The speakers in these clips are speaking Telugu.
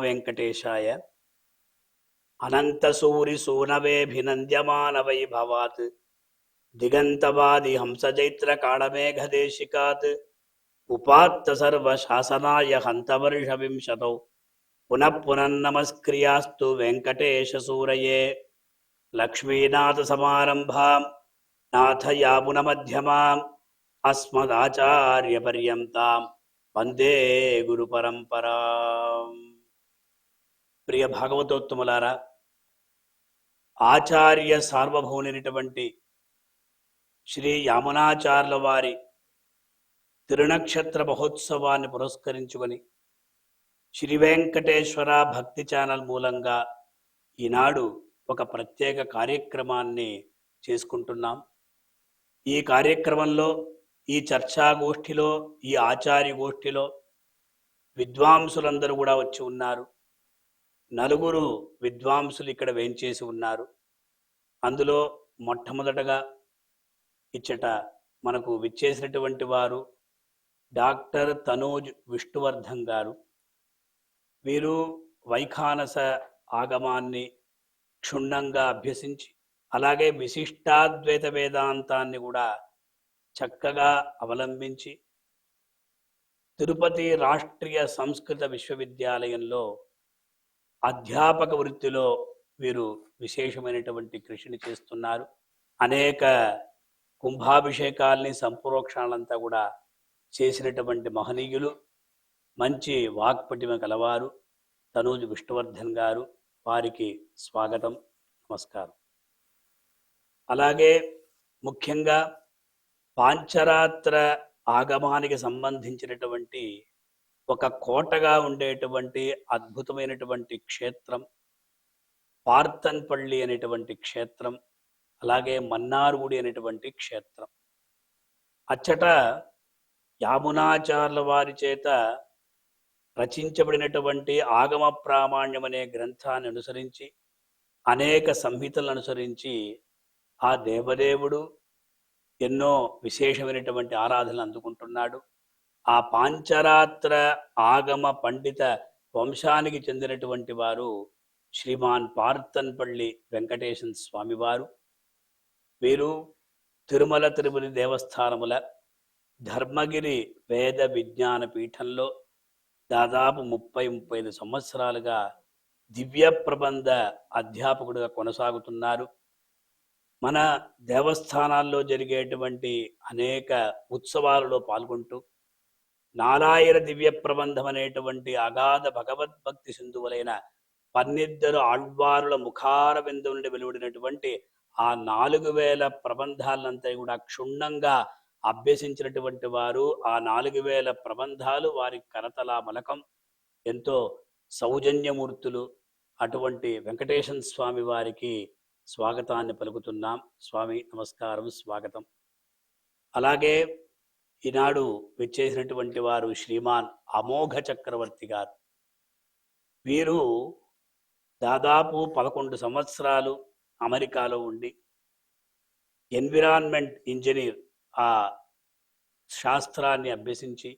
వెంకటేశాయ. అనంతసూరిసూనవేభినంద్యమానవైభవాత్ దిగంతవాది హంసజైత్రకాళమేఘదేశికాత్ ఉపాత్త సర్వశాసనాయ హంతవర్షవింశతౌ పునః పునన్నమస్క్రియాస్తు వెంకటేశసూరయే. లక్ష్మీనాథసమారంభాం నాథయామునమధ్యమాం అస్మదాచార్యపర్యంతాం వందే గురుపరంపరాం. ప్రియ భాగవతోత్తములారా, ఆచార్య సార్వభౌములైనటువంటి శ్రీ యామునాచార్యుల వారి తిరునక్షత్ర మహోత్సవాన్ని పురస్కరించుకొని శ్రీ వెంకటేశ్వర భక్తి ఛానల్ మూలంగా ఈనాడు ఒక ప్రత్యేక కార్యక్రమాన్ని చేసుకుంటున్నాం. ఈ కార్యక్రమంలో, ఈ చర్చాగోష్ఠిలో, ఈ ఆచార్య గోష్ఠిలో విద్వాంసులందరూ కూడా వచ్చి ఉన్నారు. 4 విద్వాంసులు ఇక్కడ వేంచేసి ఉన్నారు. అందులో మొట్టమొదటగా ఇచ్చట మనకు విచ్చేసినటువంటి వారు డాక్టర్ తనూజ్ విష్ణువర్ధన్ గారు. వీరు వైఖానస ఆగమాన్ని క్షుణ్ణంగా అభ్యసించి అలాగే విశిష్టాద్వైత వేదాంతాన్ని కూడా చక్కగా అవలంబించి తిరుపతి రాష్ట్రీయ సంస్కృత విశ్వవిద్యాలయంలో అధ్యాపక వృత్తిలో వీరు విశేషమైనటువంటి కృషిని చేస్తున్నారు. అనేక కుంభాభిషేకాల్ని, సంప్రోక్షణలంతా కూడా చేసినటువంటి మహనీయులు, మంచి వాక్పటిమ కలవారు తనూజ్ విష్ణువర్ధన్ గారు. వారికి స్వాగతం, నమస్కారం. అలాగే ముఖ్యంగా పాంచరాత్ర ఆగమానికి సంబంధించినటువంటి ఒక కోటగా ఉండేటువంటి అద్భుతమైనటువంటి క్షేత్రం పార్థన్పల్లి అనేటువంటి క్షేత్రం, అలాగే మన్నార్గుడి అనేటువంటి క్షేత్రం. అచ్చట యామునాచార్యుల వారి చేత రచించబడినటువంటి ఆగమ ప్రామాణ్యం అనే గ్రంథాన్ని అనుసరించి, అనేక సంహితలను అనుసరించి ఆ దేవదేవుడు ఎన్నో విశేషమైనటువంటి ఆరాధనలు అందుకుంటున్నాడు. ఆ పాంచరాత్ర ఆగమ పండిత వంశానికి చెందినటువంటి వారు శ్రీమాన్ పార్థన్పల్లి వెంకటేశన్ స్వామివారు. వీరు తిరుమల తిరుపతి దేవస్థానముల ధర్మగిరి వేద విజ్ఞాన పీఠంలో దాదాపు 30-35 సంవత్సరాలుగా దివ్య ప్రబంధ అధ్యాపకుడిగా కొనసాగుతున్నారు. మన దేవస్థానాల్లో జరిగేటువంటి అనేక ఉత్సవాలలో పాల్గొంటూ నారాయణ దివ్య ప్రబంధం అనేటువంటి అగాధ భగవద్భక్తి సింధువులైన 12 ఆళ్వారుల ముఖార బిందువు నుండి వెలువడినటువంటి ఆ 4000 ప్రబంధాలంతా కూడా క్షుణ్ణంగా అభ్యసించినటువంటి వారు. ఆ 4000 ప్రబంధాలు వారి కరతల మలకం, ఎంతో సౌజన్యమూర్తులు. అటువంటి వెంకటేశన్ స్వామి వారికి స్వాగతాన్ని పలుకుతున్నాం. స్వామి నమస్కారం, స్వాగతం. అలాగే ఈనాడు విచ్చేసినటువంటి వారు శ్రీమాన్ అమోఘ చక్రవర్తి గారు. వీరు దాదాపు 11 సంవత్సరాలు అమెరికాలో ఉండి ఎన్విరాన్మెంట్ ఇంజనీర్ ఆ శాస్త్రాన్ని అభ్యసించి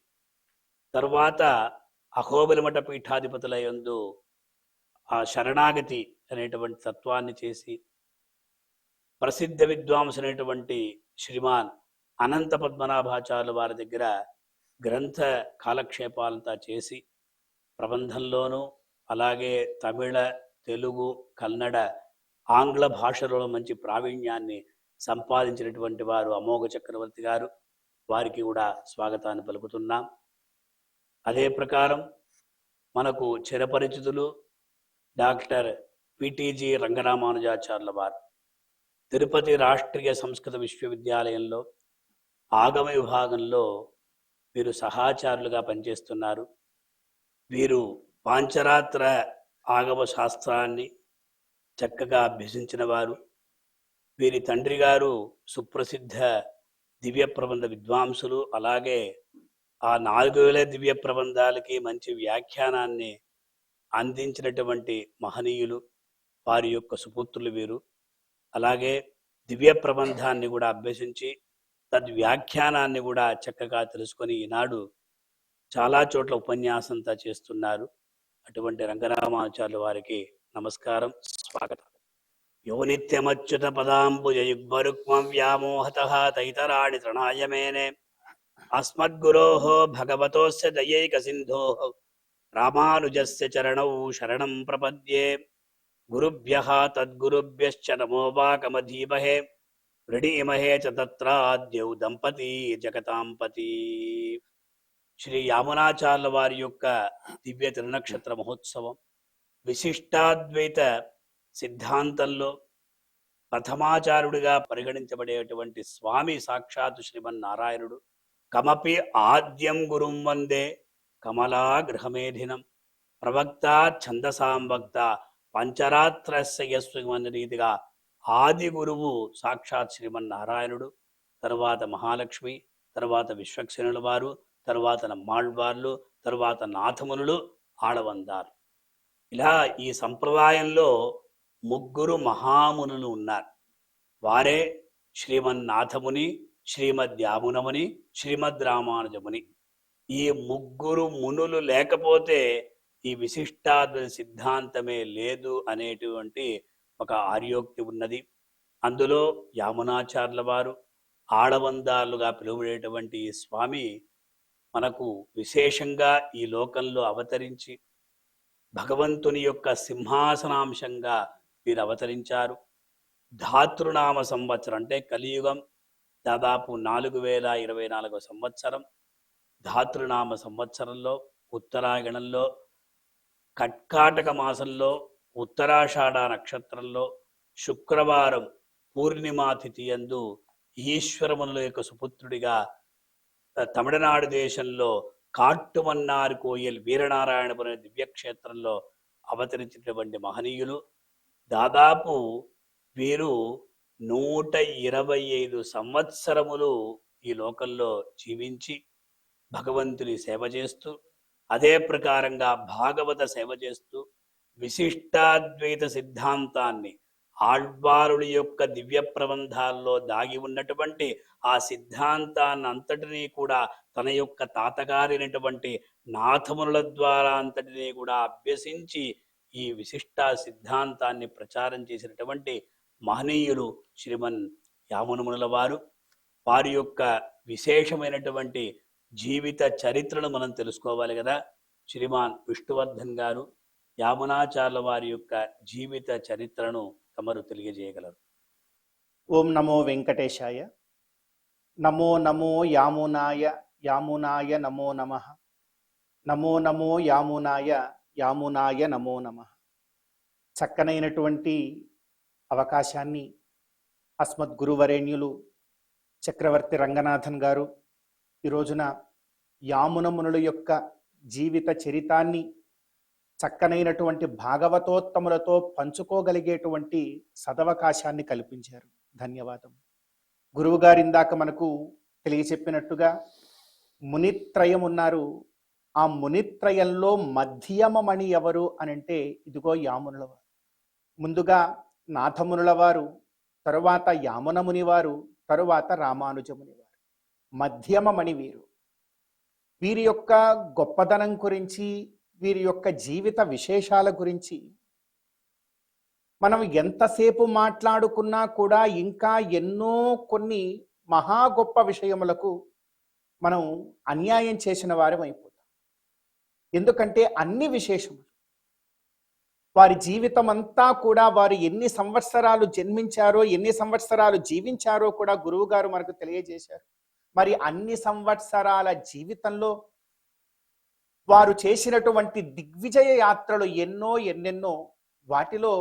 తర్వాత అహోబిలమఠ పీఠాధిపతుల యందు ఆ శరణాగతి అనేటువంటి తత్వాన్ని చేసి ప్రసిద్ధ విద్వాంసులైనటువంటి శ్రీమాన్ అనంత పద్మనాభాచార్యుల వారి దగ్గర గ్రంథ కాలక్షేపాలంతా చేసి ప్రబంధంలోనూ అలాగే తమిళ, తెలుగు, కన్నడ, ఆంగ్ల భాషలలో మంచి ప్రావీణ్యాన్ని సంపాదించినటువంటి వారు అమోఘ చక్రవర్తి గారు. వారికి కూడా స్వాగతాన్ని పలుకుతున్నాం. అదే ప్రకారం మనకు చిరపరిచితులు డాక్టర్ పిటిజి రంగరామానుజాచార్యుల వారు తిరుపతి రాష్ట్రీయ సంస్కృత విశ్వవిద్యాలయంలో ఆగమ విభాగంలో వీరు సహాచారులుగా పనిచేస్తున్నారు. వీరు పాంచరాత్ర ఆగమ శాస్త్రాన్ని చక్కగా అభ్యసించిన వారు. వీరి తండ్రి గారు సుప్రసిద్ధ దివ్య ప్రబంధ విద్వాంసులు. అలాగే ఆ 4000 దివ్య ప్రబంధాలకి మంచి వ్యాఖ్యానాన్ని అందించినటువంటి మహనీయులు. వారి యొక్క సుపుత్రులు వీరు. అలాగే దివ్య ప్రబంధాన్ని కూడా అభ్యసించి తద్వ్యాఖ్యానాన్ని కూడా చక్కగా తెలుసుకొని ఈనాడు చాలా చోట్ల ఉపన్యాసంతా చేస్తున్నారు. అటువంటి రంగరామాచార్యుల వారికి నమస్కారం, స్వాగతం. యో నిత్యమచ్యుత పదాంబుజయుగ్మరుక్మం వ్యామోహతః తైతరాణి తృణాయ మేనే అస్మద్గురోః భగవతోస్య దయైక సింధోః రామానుజస్య చరణౌ శరణం ప్రపద్యే. గురుభ్యః తద్గురుభ్యశ్చ నమో వాకమధీమహే వృణీమహే చ తత్రాద్యౌ దంపతీ జగతాంపతి. శ్రీ యామునాచార్యుల వారి యొక్క దివ్య తిరునక్షత్ర మహోత్సవం విశిష్టాద్వైత సిద్ధాంతంలో ప్రథమాచార్యుడిగా పరిగణించబడేటువంటి స్వామి సాక్షాత్ శ్రీమన్నారాయణుడు. కమపి ఆద్యం గురుం వందే కమలా గృహమేధినం ప్రవక్త ఛందసాం వక్త పంచరాత్రస్య యస్సు రీతిగా ఆది గురువు సాక్షాత్ శ్రీమన్నారాయణుడు, తరువాత మహాలక్ష్మి, తరువాత విశ్వక్సేనుల వారు, తరువాత నమ్మాళ్వార్లు, తరువాత నాథమునులు, ఆళవందారు. ఇలా ఈ సంప్రదాయంలో ముగ్గురు మహామునులు ఉన్నారు. వారే శ్రీమన్నాథముని, శ్రీమద్ యామునముని, శ్రీమద్ రామానుజముని. ఈ ముగ్గురు మునులు లేకపోతే ఈ విశిష్టాద్వైత సిద్ధాంతమే లేదు అనేటువంటి ఒక ఆర్యోక్తి ఉన్నది. అందులో యామునాచార్యుల వారు, ఆళవందాలుగా పిలువబడేటువంటి ఈ స్వామి మనకు విశేషంగా ఈ లోకంలో అవతరించి భగవంతుని యొక్క సింహాసనాంశంగా వీరు అవతరించారు. ధాతృనామ సంవత్సరం అంటే కలియుగం దాదాపు 4024 సంవత్సరం. ధాతృనామ సంవత్సరంలో ఉత్తరాయణంలో కర్కాటక మాసంలో ఉత్తరాషాఢ నక్షత్రంలో శుక్రవారం పూర్ణిమాతిథి యందు ఈశ్వరమునుల యొక్క సుపుత్రుడిగా తమిళనాడు దేశంలో కాట్టుమన్నార్ కోయిల్ వీరనారాయణపురం దివ్యక్షేత్రంలో అవతరించినటువంటి మహనీయులు. దాదాపు వీరు 125 సంవత్సరములు ఈ లోకంలో జీవించి భగవంతుని సేవ చేస్తూ, అదే ప్రకారంగా భాగవత సేవ చేస్తూ విశిష్టాద్వైత సిద్ధాంతాన్ని ఆళ్వారుల యొక్క దివ్య ప్రబంధాల్లో దాగి ఉన్నటువంటి ఆ సిద్ధాంతాన్ని అంతటినీ కూడా తన యొక్క తాతగారైనటువంటి నాథమునుల ద్వారా అంతటినీ కూడా అభ్యసించి ఈ విశిష్ట సిద్ధాంతాన్ని ప్రచారం చేసినటువంటి మహనీయులు శ్రీమన్ యామునమునుల వారు. వారి యొక్క విశేషమైనటువంటి జీవిత చరిత్రను మనం తెలుసుకోవాలి కదా. శ్రీమాన్ విష్ణువర్ధన్ గారు యామునాచార్యుల వారి యొక్క జీవిత చరిత్రను తమరు తెలియజేయగలరు. ఓం నమో వెంకటేశాయ. నమో నమో యామునాయ, యామునాయ నమో నమః. నమో నమో యామునాయ, యామునాయ నమో నమః. చక్కనైనటువంటి అవకాశాన్ని అస్మద్ గురువరేణ్యులు చక్రవర్తి రంగనాథన్ గారు ఈ రోజున యామునమునుల యొక్క జీవిత చరితాన్ని చక్కనైనటువంటి భాగవతోత్తములతో పంచుకోగలిగేటువంటి సదవకాశాన్ని కల్పించారు. ధన్యవాదం. గురువుగారు ఇందాక మనకు తెలియచెప్పినట్టుగా మునిత్రయం ఉన్నారు. ఆ మునిత్రయంలో మధ్యమమణి ఎవరు అనంటే ఇదిగో యామునుల వారు. ముందుగా నాథమునుల వారు, తరువాత యామునముని వారు, తరువాత రామానుజముని వారు. మధ్యమమణి వీరు. వీరి యొక్క గొప్పదనం గురించి, వీరి యొక్క జీవిత విశేషాల గురించి మనం ఎంతసేపు మాట్లాడుకున్నా కూడా ఇంకా ఎన్నో కొన్ని మహా గొప్ప విషయములకు మనం అన్యాయం చేసిన వారం అయిపోతాం. ఎందుకంటే అన్ని విశేషములు, వారి జీవితం అంతా కూడా వారు ఎన్ని సంవత్సరాలు జన్మించారో, ఎన్ని సంవత్సరాలు జీవించారో కూడా గురువు గారు మనకు తెలియజేశారు. మరి అన్ని సంవత్సరాల జీవితంలో వారు చేసినటువంటి దిగ్విజయ యాత్రలు ఎన్నెన్నో. వాటిలో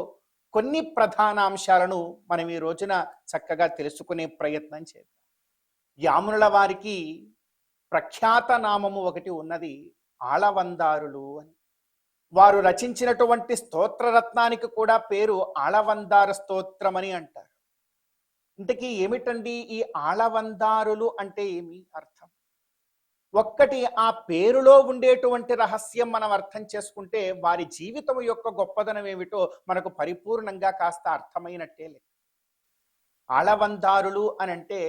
కొన్ని ప్రధాన అంశాలను మనం ఈ రోజున చక్కగా తెలుసుకునే ప్రయత్నం చేద్దాం. యామునుల వారికి ప్రఖ్యాత నామము ఒకటి ఉన్నది, ఆళవందారులు అని. వారు రచించినటువంటి స్తోత్రరత్నానికి కూడా పేరు ఆళవందార స్తోత్రం అని అంటారు. ఇంతకీ ఏమిటండి ఈ ఆళవందారులు అంటే ఏమి అర్థం? ఒక్కటి ఆ పేరులో ఉండేటువంటి రహస్యం మనం అర్థం చేసుకుంటే వారి జీవితం యొక్క గొప్పదనం ఏమిటో మనకు పరిపూర్ణంగా కాస్త అర్థమైనట్టే లెక్క. ఆళవందారులు అని అంటే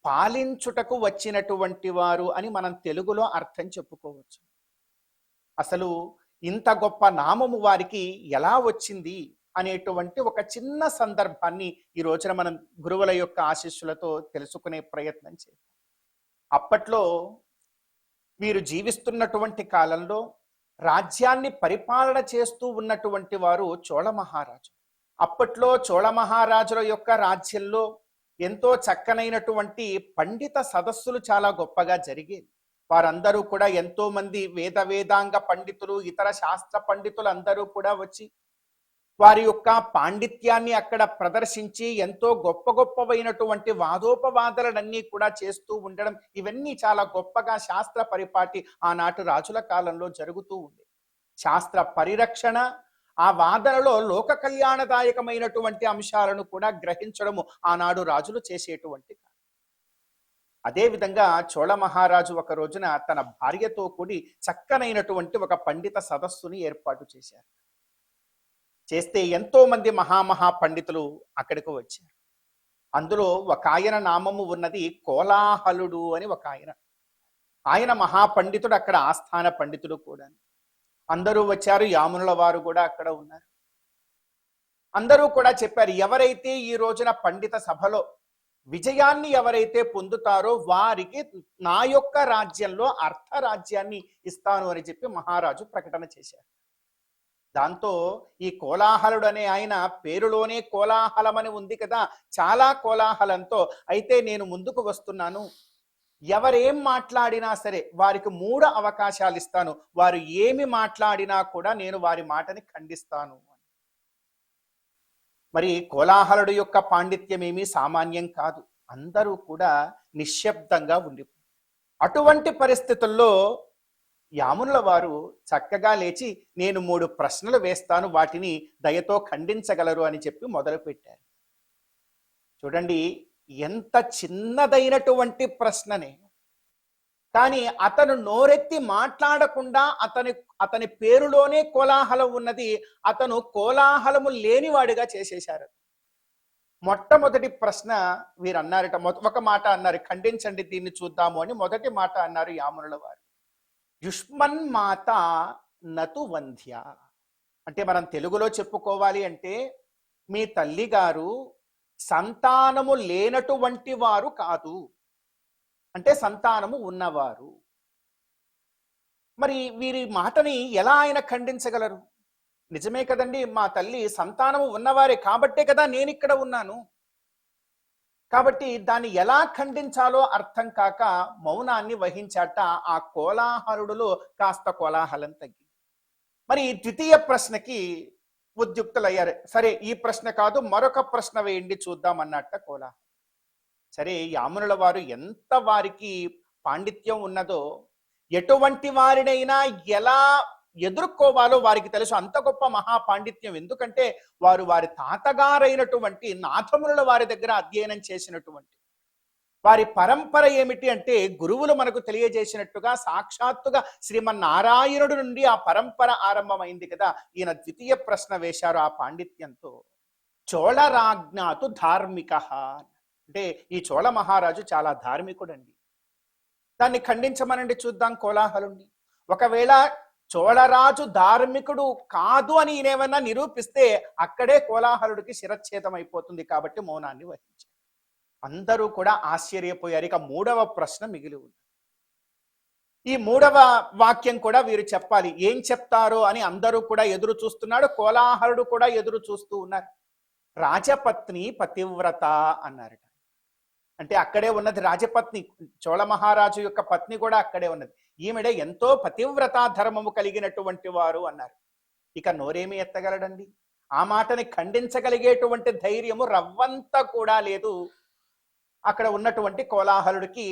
పాలించుటకు వచ్చినటువంటి వారు అని మనం తెలుగులో అర్థం చెప్పుకోవచ్చు. అసలు ఇంత గొప్ప నామము వారికి ఎలా వచ్చింది అనేటువంటి ఒక చిన్న సందర్భాన్ని ఈ రోజున మనం గురువుల యొక్క ఆశీస్సులతో తెలుసుకునే ప్రయత్నం చేద్దాం. అప్పట్లో వీరు జీవిస్తున్నటువంటి కాలంలో రాజ్యాన్ని పరిపాలన చేస్తూ ఉన్నటువంటి వారు చోళ మహారాజు. అప్పట్లో చోళ మహారాజుల యొక్క రాజ్యంలో ఎంతో చక్కనైనటువంటి పండిత సదస్సులు చాలా గొప్పగా జరిగేవి. వారందరూ కూడా ఎంతో మంది వేదాంగ పండితులు, ఇతర శాస్త్ర పండితులు అందరూ కూడా వచ్చి వారి యొక్క పాండిత్యాన్ని అక్కడ ప్రదర్శించి ఎంతో గొప్పవైనటువంటి వాదోపవాదాలన్నీ కూడా చేస్తూ ఉండడం, ఇవన్నీ చాలా గొప్పగా శాస్త్ర పరిపాటి ఆనాటి రాజుల కాలంలో జరుగుతూ ఉంది. శాస్త్ర పరిరక్షణ, ఆ వాదనలో లోక కళ్యాణదాయకమైనటువంటి అంశాలను కూడా గ్రహించడము ఆనాడు రాజులు చేసేటువంటి. అదేవిధంగా చోళ మహారాజు ఒక రోజున తన భార్యతో కూడి చక్కనైనటువంటి ఒక పండిత సదస్సుని ఏర్పాటు చేశారు. చేస్తే ఎంతో మంది మహామహా పండితులు అక్కడికి వచ్చారు. అందులో ఒక ఆయన నామము ఉన్నది కోలాహలుడు అని ఒక ఆయన. ఆయన మహాపండితుడు, అక్కడ ఆస్థాన పండితుడు కూడా. అందరూ వచ్చారు, యామునుల వారు కూడా అక్కడ ఉన్నారు. అందరూ కూడా చెప్పారు, ఎవరైతే ఈ రోజున పండిత సభలో విజయాన్ని ఎవరైతే పొందుతారో వారికి నా యొక్క రాజ్యంలో అర్ధరాజ్యాన్ని ఇస్తాను అని చెప్పి మహారాజు ప్రకటన చేశారు. దాంతో ఈ కోలాహలుడు అనే ఆయన పేరులోనే కోలాహలం అని ఉంది కదా, చాలా కోలాహలంతో అయితే నేను ముందుకు వస్తున్నాను, ఎవరేం మాట్లాడినా సరే వారికి 3 అవకాశాలు ఇస్తాను, వారు ఏమి మాట్లాడినా కూడా నేను వారి మాటని ఖండిస్తాను. మరి కోలాహలుడు యొక్క పాండిత్యం ఏమీ సామాన్యం కాదు. అందరూ కూడా నిశ్శబ్దంగా ఉండిపోయారు. అటువంటి పరిస్థితుల్లో యామునుల వారు చక్కగా లేచి, నేను 3 ప్రశ్నలు వేస్తాను, వాటిని దయతో ఖండించగలరు అని చెప్పి మొదలుపెట్టారు. చూడండి, ఎంత చిన్నదైనటువంటి ప్రశ్ననే, కానీ అతను నోరెత్తి మాట్లాడకుండా అతని పేరులోనే కోలాహలం ఉన్నది, అతను కోలాహలము లేనివాడిగా చేసేశారు. మొట్టమొదటి ప్రశ్న వీరు అన్నారట, ఒక మాట అన్నారు, ఖండించండి దీన్ని చూద్దాము అని. మొదటి మాట అన్నారు యామునుల వారు, యుష్మన్ మాత నతు వంధ్య. అంటే మనం తెలుగులో చెప్పుకోవాలి అంటే, మీ తల్లి గారు సంతానము లేనటువంటి వారు కాదు, అంటే సంతానము ఉన్నవారు. మరి వీరి మాటని ఎలా ఆయన ఖండించగలరు? నిజమే కదండి, మా తల్లి సంతానము ఉన్నవారే కాబట్టే కదా నేను ఇక్కడ ఉన్నాను. కాబట్టి దాన్ని ఎలా ఖండించాలో అర్థం కాక మౌనాన్ని వహించాట. ఆ కోలాహలుడులో కాస్త కోలాహలం తగ్గి, మరి ద్వితీయ ప్రశ్నకి ఉద్యుక్తులయ్యారు. సరే, ఈ ప్రశ్న కాదు, మరొక ప్రశ్న వేయండి చూద్దాం అన్నట్ట కోలాహలం. సరే, యామునుల వారు ఎంత వారికి పాండిత్యం ఉన్నదో, ఎటువంటి వారినైనా ఎలా ఎదుర్కోవాలో వారికి తెలుసు. అంత గొప్ప మహాపాండిత్యం. ఎందుకంటే వారు వారి తాతగారైనటువంటి నాథమునుల వారి దగ్గర అధ్యయనం చేసినటువంటి వారి పరంపర ఏమిటి అంటే, గురువులు మనకు తెలియజేసినట్టుగా సాక్షాత్తుగా శ్రీమన్నారాయణుడు నుండి ఆ పరంపర ఆరంభమైంది కదా. ఈయన ద్వితీయ ప్రశ్న వేశారు ఆ పాండిత్యంతో, చోళరాజ్ఞాతు ధార్మిక. అంటే ఈ చోళ మహారాజు చాలా ధార్మికుడండి, దాన్ని ఖండించమనండి చూద్దాం కోలాహలుండి. ఒకవేళ చోళరాజు ధార్మికుడు కాదు అని ఈయనేమన్నా నిరూపిస్తే అక్కడే కోలాహలుడికి శిరచ్ఛేదం అయిపోతుంది. కాబట్టి మౌనాన్ని వహించారు. అందరూ కూడా ఆశ్చర్యపోయారు. ఇక 3వ ప్రశ్న మిగిలి ఉంది. ఈ 3వ వాక్యం కూడా వీరు చెప్పాలి. ఏం చెప్తారో అని అందరూ కూడా ఎదురు చూస్తున్నాడు. కోలాహలుడు కూడా ఎదురు చూస్తూ ఉన్నారు. రాజపత్ని పతివ్రత అన్నారట. అంటే అక్కడే ఉన్నది రాజపత్ని, చోళ మహారాజు యొక్క పత్ని కూడా అక్కడే ఉన్నది. ఈమెడ ఎంతో పతివ్రత ధర్మము కలిగినటువంటి వారు అన్నారు. ఇక నోరేమి ఎత్తగలడండి? ఆ మాటని ఖండించగలిగేటువంటి ధైర్యము రవ్వంత కూడా లేదు అక్కడ ఉన్నటువంటి కోలాహలుడికి.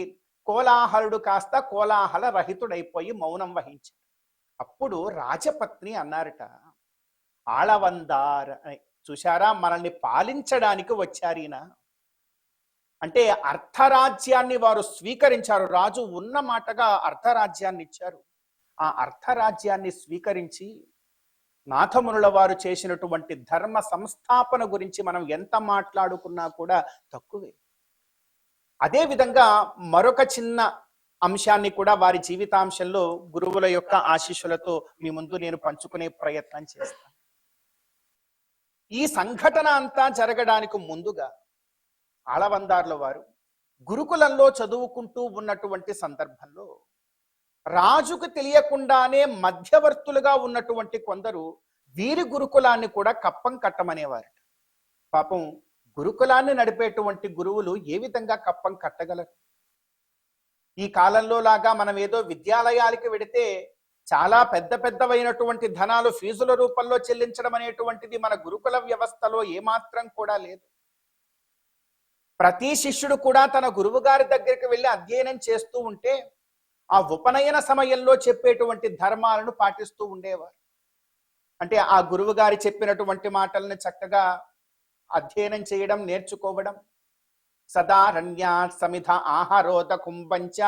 కోలాహలుడు కాస్త కోలాహల రహితుడైపోయి మౌనం వహించాడు. అప్పుడు రాజపత్ని అన్నారట, ఆళవందార్, చూశారా, మనల్ని పాలించడానికి వచ్చారీనా. అంటే అర్ధరాజ్యాన్ని వారు స్వీకరించారు. రాజు ఉన్న మాటగా అర్ధరాజ్యాన్ని ఇచ్చారు. ఆ అర్ధరాజ్యాన్ని స్వీకరించి నాథమునుల వారు చేసినటువంటి ధర్మ సంస్థాపన గురించి మనం ఎంత మాట్లాడుకున్నా కూడా తక్కువే. అదేవిధంగా మరొక చిన్న అంశాన్ని కూడా వారి జీవితాంశంలో గురువుల యొక్క ఆశీస్సులతో మీ ముందు నేను పంచుకునే ప్రయత్నం చేస్తాను. ఈ సంఘటన అంతా జరగడానికి ముందుగా ఆళవందార్ల వారు గురుకులంలో చదువుకుంటూ ఉన్నటువంటి సందర్భంలో రాజుకు తెలియకుండానే మధ్యవర్తులుగా ఉన్నటువంటి కొందరు వీరి గురుకులాన్ని కూడా కప్పం కట్టమనేవారు. పాపం గురుకులాన్ని నడిపేటువంటి గురువులు ఏ విధంగా కప్పం కట్టగలరు? ఈ కాలంలో లాగా మనం ఏదో విద్యాలయాలకి వెడితే చాలా పెద్ద పెద్దవైనటువంటి ధనాలు ఫీజుల రూపంలో చెల్లించడం అనేటువంటిది మన గురుకుల వ్యవస్థలో ఏమాత్రం కూడా లేదు. ప్రతి శిష్యుడు కూడా తన గురువు గారి దగ్గరికి వెళ్ళి అధ్యయనం చేస్తూ ఉంటే ఆ ఉపనయన సమయంలో చెప్పేటువంటి ధర్మాలను పాటిస్తూ ఉండేవారు. అంటే ఆ గురువు గారి చెప్పినటువంటి మాటలను చక్కగా అధ్యయనం చేయడం, నేర్చుకోవడం. సదారణ్యాత్ సమిధ ఆహారోద కుంభంచ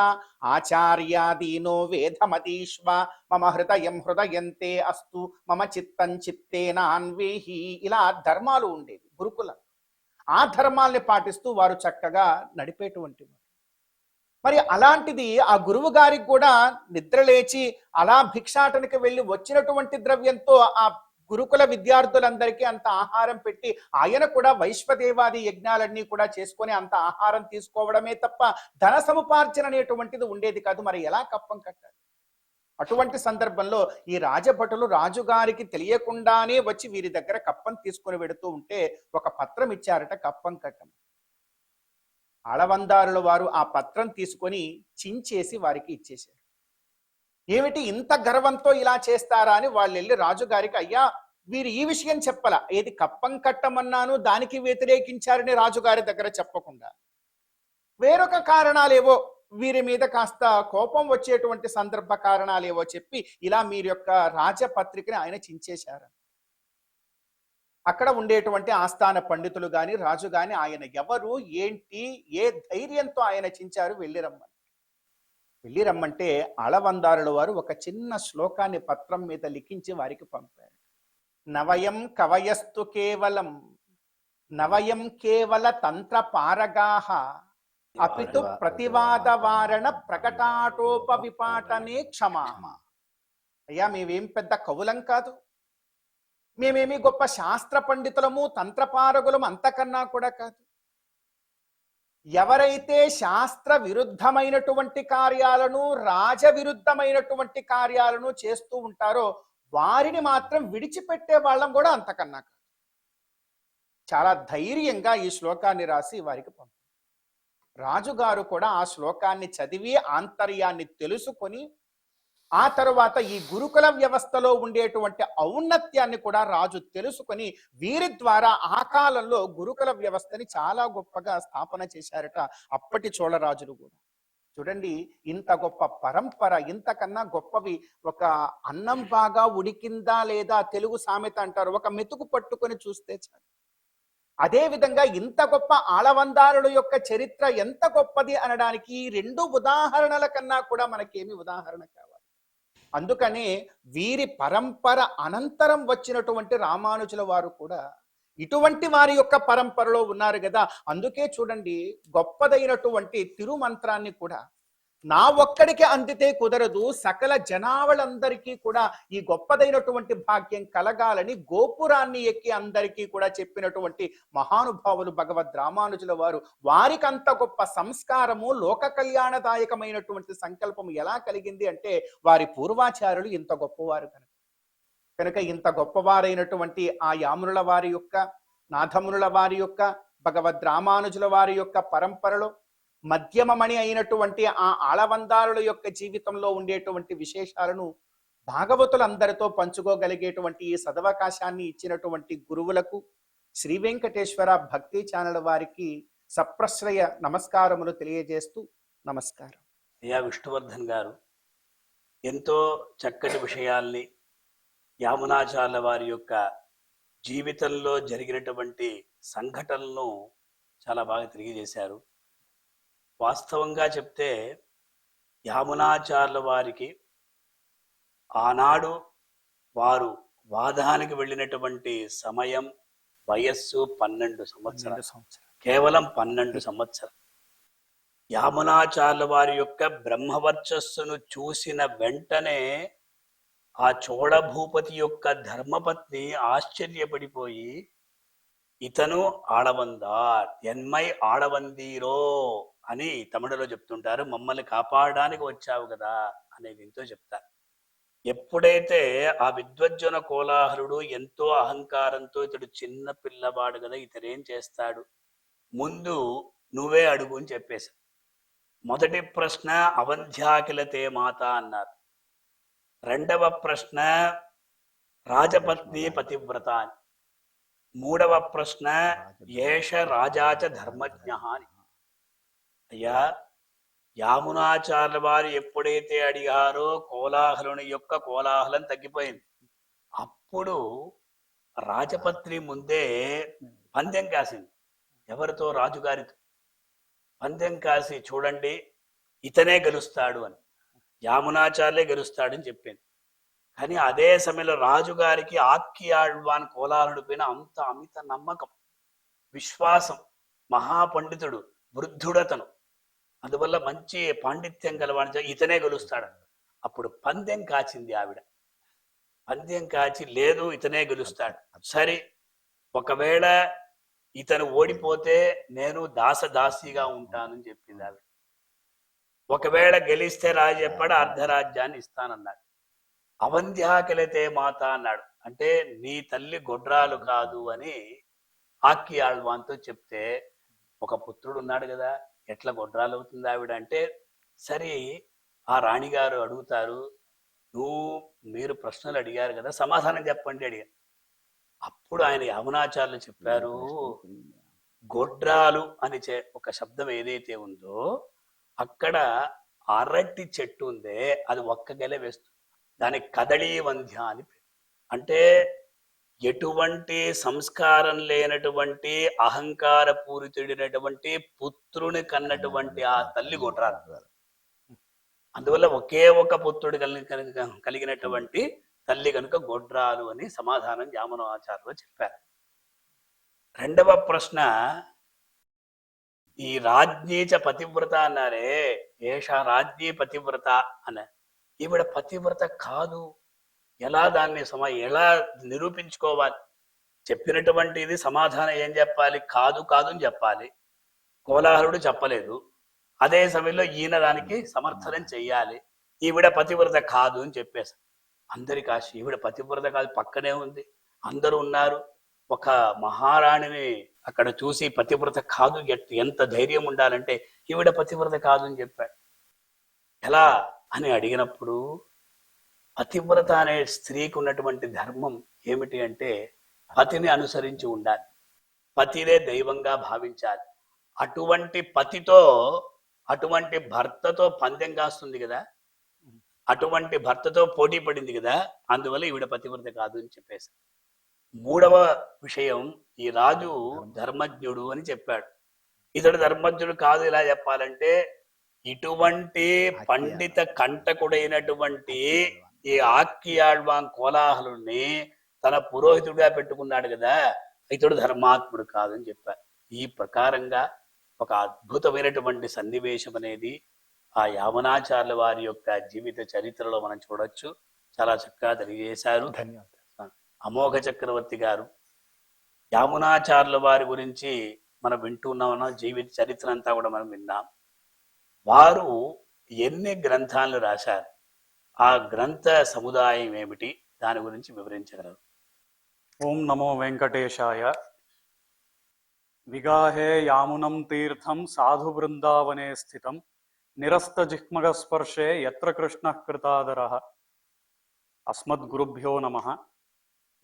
ఆచార్యాదీనో వేదమతీష్వ మమ హృదయం హృదయంతే అస్తు మమ చిత్తం చిత్తేన అన్వేహి. ఇలా ధర్మాలు ఉండేవి గురుకులం. ఆ ధర్మాల్ని పాటిస్తూ వారు చక్కగా నడిపేటువంటి వారు. మరి అలాంటిది ఆ గురువు గారికి కూడా నిద్రలేచి అలా భిక్షాటనకి వెళ్ళి వచ్చినటువంటి ద్రవ్యంతో ఆ గురుకుల విద్యార్థులందరికీ అంత ఆహారం పెట్టి ఆయన కూడా వైశ్వదేవాది యజ్ఞాలన్నీ కూడా చేసుకొని అంత ఆహారం తీసుకోవడమే తప్ప ధన సముపార్జన అనేటువంటిది ఉండేది కాదు. మరి ఎలా కప్పం కట్టాలి? అటువంటి సందర్భంలో ఈ రాజభటులు రాజుగారికి తెలియకుండానే వచ్చి వీరి దగ్గర కప్పం తీసుకొని వెడుతూ ఉంటే ఒక పత్రం ఇచ్చారట కప్పం కట్టం. ఆళవందారుల వారు ఆ పత్రం తీసుకొని చించేసి వారికి ఇచ్చేశారు. ఏమిటి ఇంత గర్వంతో ఇలా చేస్తారా అని వాళ్ళు వెళ్ళి రాజుగారికి, అయ్యా వీరు ఈ విషయం చెప్పలా, ఏది కప్పం కట్టమన్నాను దానికి వ్యతిరేకించారని రాజుగారి దగ్గర చెప్పకుండా వేరొక కారణాలేవో వీరి మీద కాస్త కోపం వచ్చేటువంటి సందర్భ కారణాలేవో చెప్పి ఇలా మీరు యొక్క రాజపత్రికని ఆయన చించేశారు. అక్కడ ఉండేటువంటి ఆస్థాన పండితులు గాని రాజు గాని ఆయన ఎవరు ఏంటి ఏ ధైర్యంతో ఆయన చించారు వెళ్ళి రమ్మంటే ఆళవందారుల వారు ఒక చిన్న శ్లోకాన్ని పత్రం మీద లిఖించి వారికి పంపారు. నవయం కవయస్తు కేవలం నవయం కేవల తంత్ర పారగాహ అపితు ప్రతివాద వారణ ప్రకటాటోపవిపాటనే క్షమామ. అయ్యా మేమేం పెద్ద కవులం కాదు, మేమేమి గొప్ప శాస్త్ర పండితులము తంత్రపారగులము అంతకన్నా కూడా కాదు. ఎవరైతే శాస్త్ర విరుద్ధమైనటువంటి కార్యాలను రాజ విరుద్ధమైనటువంటి కార్యాలను చేస్తూ ఉంటారో వారిని మాత్రం విడిచిపెట్టే వాళ్ళం కూడా అంతకన్నా కాదు. చాలా ధైర్యంగా ఈ శ్లోకాన్ని రాసి వారికి పంపారు. రాజుగారు కూడా ఆ శ్లోకాన్ని చదివి ఆంతర్యాన్ని తెలుసుకొని ఆ తరువాత ఈ గురుకుల వ్యవస్థలో ఉండేటువంటి ఔన్నత్యాన్ని కూడా రాజు తెలుసుకొని వీరి ద్వారా ఆ కాలంలో గురుకుల వ్యవస్థని చాలా గొప్పగా స్థాపన చేశారట అప్పటి చోళరాజులు కూడా. చూడండి, ఇంత గొప్ప పరంపర, ఇంతకన్నా గొప్పవి ఒక అన్నం బాగా ఉడికిందా లేదా తెలుగు సామెత అంటారు, ఒక మెతుకు పట్టుకొని చూస్తే చాలు. అదే విధంగా ఇంత గొప్ప ఆళవందారుల యొక్క చరిత్ర ఎంత గొప్పది అనడానికి ఈ రెండు ఉదాహరణల కన్నా కూడా మనకేమి ఉదాహరణ కావాలి. అందుకనే వీరి పరంపర అనంతరం వచ్చినటువంటి రామానుజుల వారు కూడా ఇటువంటి వారి యొక్క పరంపరలో ఉన్నారు కదా. అందుకే చూడండి, గొప్పదైనటువంటి తిరుమంత్రాన్ని కూడా నా ఒక్కడికి అందితే కుదరదు, సకల జనావళందరికీ కూడా ఈ గొప్పదైనటువంటి భాగ్యం కలగాలని గోపురాన్ని ఎక్కి అందరికీ కూడా చెప్పినటువంటి మహానుభావులు భగవద్ రామానుజుల వారు. వారికి అంత గొప్ప సంస్కారము, లోక కళ్యాణదాయకమైనటువంటి సంకల్పం ఎలా కలిగింది అంటే వారి పూర్వాచార్యులు ఇంత గొప్పవారు కనుక ఇంత గొప్పవారైనటువంటి ఆ యామునుల వారి యొక్క, నాథమునుల వారి యొక్క, భగవద్ రామానుజుల వారి యొక్క పరంపరలో మధ్యమమణి అయినటువంటి ఆ ఆళవందారుల యొక్క జీవితంలో ఉండేటువంటి విశేషాలను భాగవతులందరితో పంచుకోగలిగేటువంటి ఈ సదవకాశాన్ని ఇచ్చినటువంటి గురువులకు శ్రీ వెంకటేశ్వర భక్తి ఛానల్ వారికి సప్రశ్రయ నమస్కారములు తెలియజేస్తూ నమస్కారం. అయ్యా విష్ణువర్ధన్ గారు ఎంతో చక్కటి విషయాల్ని యామునాచార్యుల వారి యొక్క జీవితంలో జరిగినటువంటి సంఘటనలను చాలా బాగా తెలియజేశారు. వాస్తవంగా చెప్తే యామునాచార్యుల వారికి ఆనాడు వారు వాదానికి వెళ్ళినటువంటి సమయం వయస్సు 12 సంవత్సరాలు, కేవలం 12 సంవత్సరాలు. యామునాచార్యుల వారి యొక్క బ్రహ్మవర్చస్సును చూసిన వెంటనే ఆ చోళభూపతి యొక్క ధర్మపత్ని ఆశ్చర్యపడిపోయి, ఇతను ఆడవందార్ ఎన్మై ఆడవందీరో అని తమిళలో చెప్తుంటారు. మమ్మల్ని కాపాడడానికి వచ్చావు కదా అనే దీంతో చెప్తారు. ఎప్పుడైతే ఆ విద్వజ్జన కోలాహలుడు ఎంతో అహంకారంతో, ఇతడు చిన్న పిల్లవాడు కదా, ఇతడు ఏం చేస్తాడు, ముందు నువ్వే అడుగు అని చెప్పేశారు. మొదటి ప్రశ్న అవంధ్యాకిలతే మాత అన్నారు. రెండవ ప్రశ్న రాజపత్ని పతివ్రత అని. మూడవ ప్రశ్న ఏష రాజాచ ధర్మజ్ఞ అని. అయ్యా, యామునాచార్యుల వారు ఎప్పుడైతే అడిగారో కోలాహలుని యొక్క కోలాహలం తగ్గిపోయింది. అప్పుడు రాజపత్ని ముందే పందెం కాసింది. ఎవరితో? రాజుగారితో పందెం కాసి, చూడండి ఇతనే గెలుస్తాడు అని, యామునాచార్యులే గెలుస్తాడని చెప్పింది. కానీ అదే సమయంలో రాజుగారికి ఆక్కియాళ్వాన్ కోలాహలుడి పైన అంత అమిత నమ్మకం, విశ్వాసం. మహాపండితుడు, వృద్ధుడతను, అందువల్ల మంచి పాండిత్యం గలవాడి, ఇతనే గెలుస్తాడు. అప్పుడు పందెం కాచింది ఆవిడ. పందెం కాచి, లేదు ఇతనే గెలుస్తాడు. సరే, ఒకవేళ ఇతను ఓడిపోతే నేను దాసదాసిగా ఉంటానని చెప్పింది ఆవిడ. ఒకవేళ గెలిస్తే రాజు చెప్పాడు, అర్ధరాజ్యాన్ని ఇస్తానన్నాడు. అవంధ్యాకిలతే మాత అన్నాడు. అంటే నీ తల్లి గొడ్రాలు కాదు అని ఆక్కి ఆళ్వాన్తో చెప్తే, ఒక పుత్రుడు ఉన్నాడు కదా, ఎట్లా గొడ్రాలు అవుతుంది ఆవిడ అంటే, సరే ఆ రాణిగారు అడుగుతారు, మీరు ప్రశ్నలు అడిగారు కదా, సమాధానం చెప్పండి అడిగారు. అప్పుడు ఆయన యమునాచార్యులు చెప్పారు, గొడ్రాలు అని ఒక శబ్దం ఏదైతే ఉందో అక్కడ అరటి చెట్టు ఉందే, అది ఒక్క గెల వేస్తుంది. దానికి కదళీ వంధ్య అని పేరు. అంటే ఎటువంటి సంస్కారం లేనటువంటి అహంకార పూరితుడినటువంటి పుత్రుని కన్నటువంటి ఆ తల్లి గొడ్రాలు. అందువల్ల ఒకే ఒక పుత్రుడు కలిగినటువంటి తల్లి కనుక గొడ్రాలు అని సమాధానం యామునాచార్యులు చెప్పారు. రెండవ ప్రశ్న, ఈ రాజ్ఞీచ పతివ్రత అన్నారే, ఏష రాజ్ఞీ పతివ్రత అన్న, ఈవిడ పతివ్రత కాదు, ఎలా దాన్ని ఎలా నిరూపించుకోవాలి? చెప్పినటువంటి ఇది సమాధానం ఏం చెప్పాలి? కాదు కాదు అని చెప్పాలి. కోలాహలుడు చెప్పలేదు, అదే సమయంలో ఈయన దానికి సమర్థనం చెయ్యాలి. ఈవిడ పతివ్రత కాదు అని చెప్పేసి అందరికి ఆశ, ఈవిడ పతివ్రత కాదు, పక్కనే ఉంది, అందరూ ఉన్నారు. ఒక మహారాణిని అక్కడ చూసి పతివ్రత కాదు, ఎంత ధైర్యం ఉండాలంటే ఈవిడ పతివ్రత కాదు అని చెప్పాడు. ఎలా అని అడిగినప్పుడు, పతివ్రత అనే స్త్రీకి ఉన్నటువంటి ధర్మం ఏమిటి అంటే, పతిని అనుసరించి ఉండాలి, పతినే దైవంగా భావించాలి. అటువంటి పతితో, అటువంటి భర్తతో పందెం కాస్తుంది కదా, అటువంటి భర్తతో పోటీ పడింది కదా, అందువల్ల ఈవిడ పతివ్రత కాదు అని చెప్పేసి. మూడవ విషయం, ఈ రాజు ధర్మజ్ఞుడు అని చెప్పాడు. ఇతడు ధర్మజ్ఞుడు కాదు ఎలా చెప్పాలంటే, ఇటువంటి పండిత కంటకుడైనటువంటి ఈ ఆక్కియాళ్వాన్ కోలాహలుని తన పురోహితుడిగా పెట్టుకున్నాడు కదా, ఇతడు ధర్మాత్ముడు కాదని చెప్పారు. ఈ ప్రకారంగా ఒక అద్భుతమైనటువంటి సన్నివేశం అనేది ఆ యామునాచార్యుల వారి యొక్క జీవిత చరిత్రలో మనం చూడొచ్చు. చాలా చక్కగా తెలియజేశారు. ధన్యవాదాలు. అమోఘ చక్రవర్తి గారు యామునాచార్యుల వారి గురించి మనం వింటున్నామన్నా, జీవిత చరిత్ర అంతా కూడా మనం విన్నాం. వారు ఎన్ని గ్రంథాలను రాశారు, ఆ గ్రంథ సముదాయం ఏమిటి, దాని గురించి వివరించగలరు? ఓం నమో వెంకటేశాయ. విగాహే యామునం తీర్థం సాధు బృందావనే స్థితం నిరస్త జిహ్మగ స్పర్శే యత్ర కృష్ణ కృతాదర. అస్మద్గురుభ్యో నమః.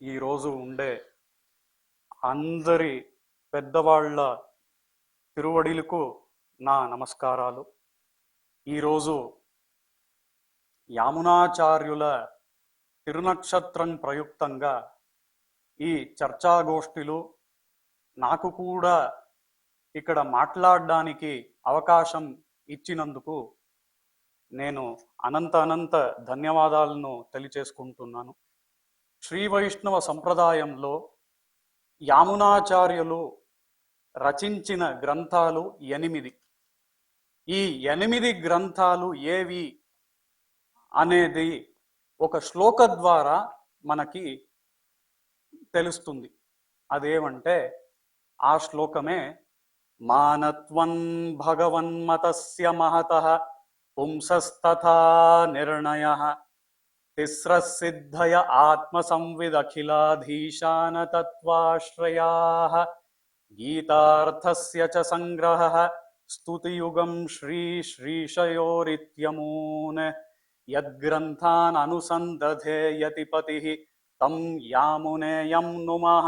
ఈరోజు ఉండే అందరి పెద్దవాళ్ళ తిరువడిలకు నా నమస్కారాలు. ఈరోజు యామునాచార్యుల తిరునక్షత్రం ప్రయుక్తంగా ఈ చర్చాగోష్ఠిలు నాకు కూడా ఇక్కడ మాట్లాడడానికి అవకాశం ఇచ్చినందుకు నేను అనంత ధన్యవాదాలను తెలియచేసుకుంటున్నాను. శ్రీ వైష్ణవ సంప్రదాయంలో యామునాచార్యులు రచించిన గ్రంథాలు 8. ఈ 8 గ్రంథాలు ఏవి అనేది ఒక శ్లోక ద్వారా మనకి తెలుస్తుంది. అదేమంటే ఆ శ్లోకమే మానత్వం భగవన్మతస్య మహతః పుంసస్తథా నిర్ణయః తిస్రసిద్ధయ ఆత్మసంవిదఖిలాధీశానతత్వాశ్రయాః గీతార్థస్య చ సంగ్రహః స్తుతియుగం శ్రీశయోరిత్యమూన్ యద్గ్రంథాన్ అనుసందధే యతిపతిః తం యామునేయం నుమః.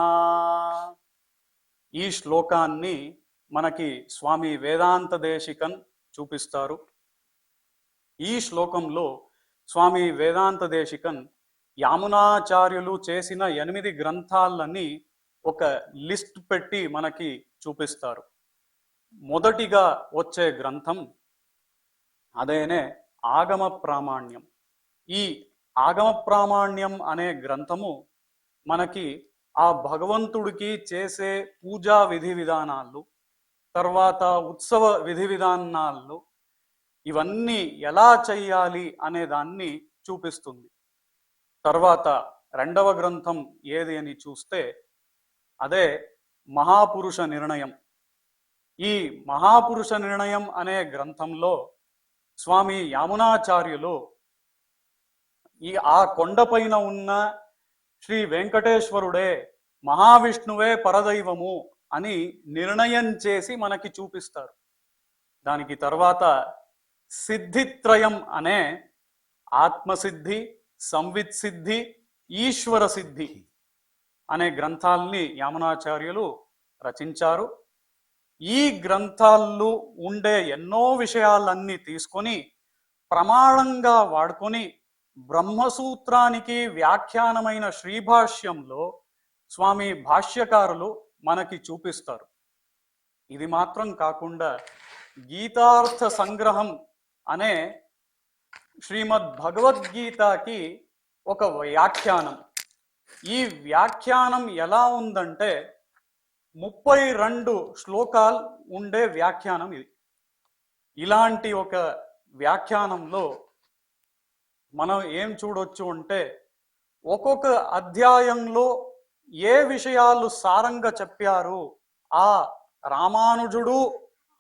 ఈ శ్లోకాన్ని మనకి స్వామి వేదాంత దేశికన్ చూపిస్తారు. ఈ శ్లోకంలో స్వామి వేదాంత దేశికన్ యామునాచార్యులు చేసిన 8 గ్రంథాలని ఒక లిస్ట్ పెట్టి మనకి చూపిస్తారు. మొదటిగా వచ్చే గ్రంథం అదేనే ఆగమ ప్రామాణ్యం. ఈ ఆగమ ప్రామాణ్యం అనే గ్రంథము మనకి ఆ భగవంతుడికి చేసే పూజా విధి విధానాలు, తర్వాత ఉత్సవ విధి విధానాలు, ఇవన్నీ ఎలా చెయ్యాలి అనే దాన్ని చూపిస్తుంది. తర్వాత రెండవ గ్రంథం ఏది అని చూస్తే అదే మహాపురుష నిర్ణయం. ఈ మహాపురుష నిర్ణయం అనే గ్రంథంలో స్వామి యామునాచార్యులు ఆ కొండపైన ఉన్న శ్రీ వెంకటేశ్వరుడే మహావిష్ణువే పరదైవము అని నిర్ణయం చేసి మనకి చూపిస్తారు. దానికి తర్వాత సిద్ధిత్రయం అనే ఆత్మసిద్ధి, సంవిత్ సిద్ధి, ఈశ్వర సిద్ధి అనే గ్రంథాల్ని యామునాచార్యులు రచించారు. ఈ గ్రంథాల్లో ఉండే ఎన్నో విషయాలన్నీ తీసుకొని ప్రమాణంగా వాడుకొని బ్రహ్మసూత్రానికి వ్యాఖ్యానమైన శ్రీభాష్యంలో స్వామి భాష్యకారులు మనకి చూపిస్తారు. ఇది మాత్రం కాకుండా గీతార్థ సంగ్రహం అనే శ్రీమద్ భగవద్గీతకి ఒక వ్యాఖ్యానం. ఈ వ్యాఖ్యానం ఎలా ఉందంటే 32 శ్లోకాలు ఉండే వ్యాఖ్యానం ఇది. ఇలాంటి ఒక వ్యాఖ్యానంలో మనం ఏం చూడొచ్చు అంటే ఒక్కొక్క అధ్యాయంలో ఏ విషయాలు సారంగా చెప్పారు. ఆ రామానుజుడు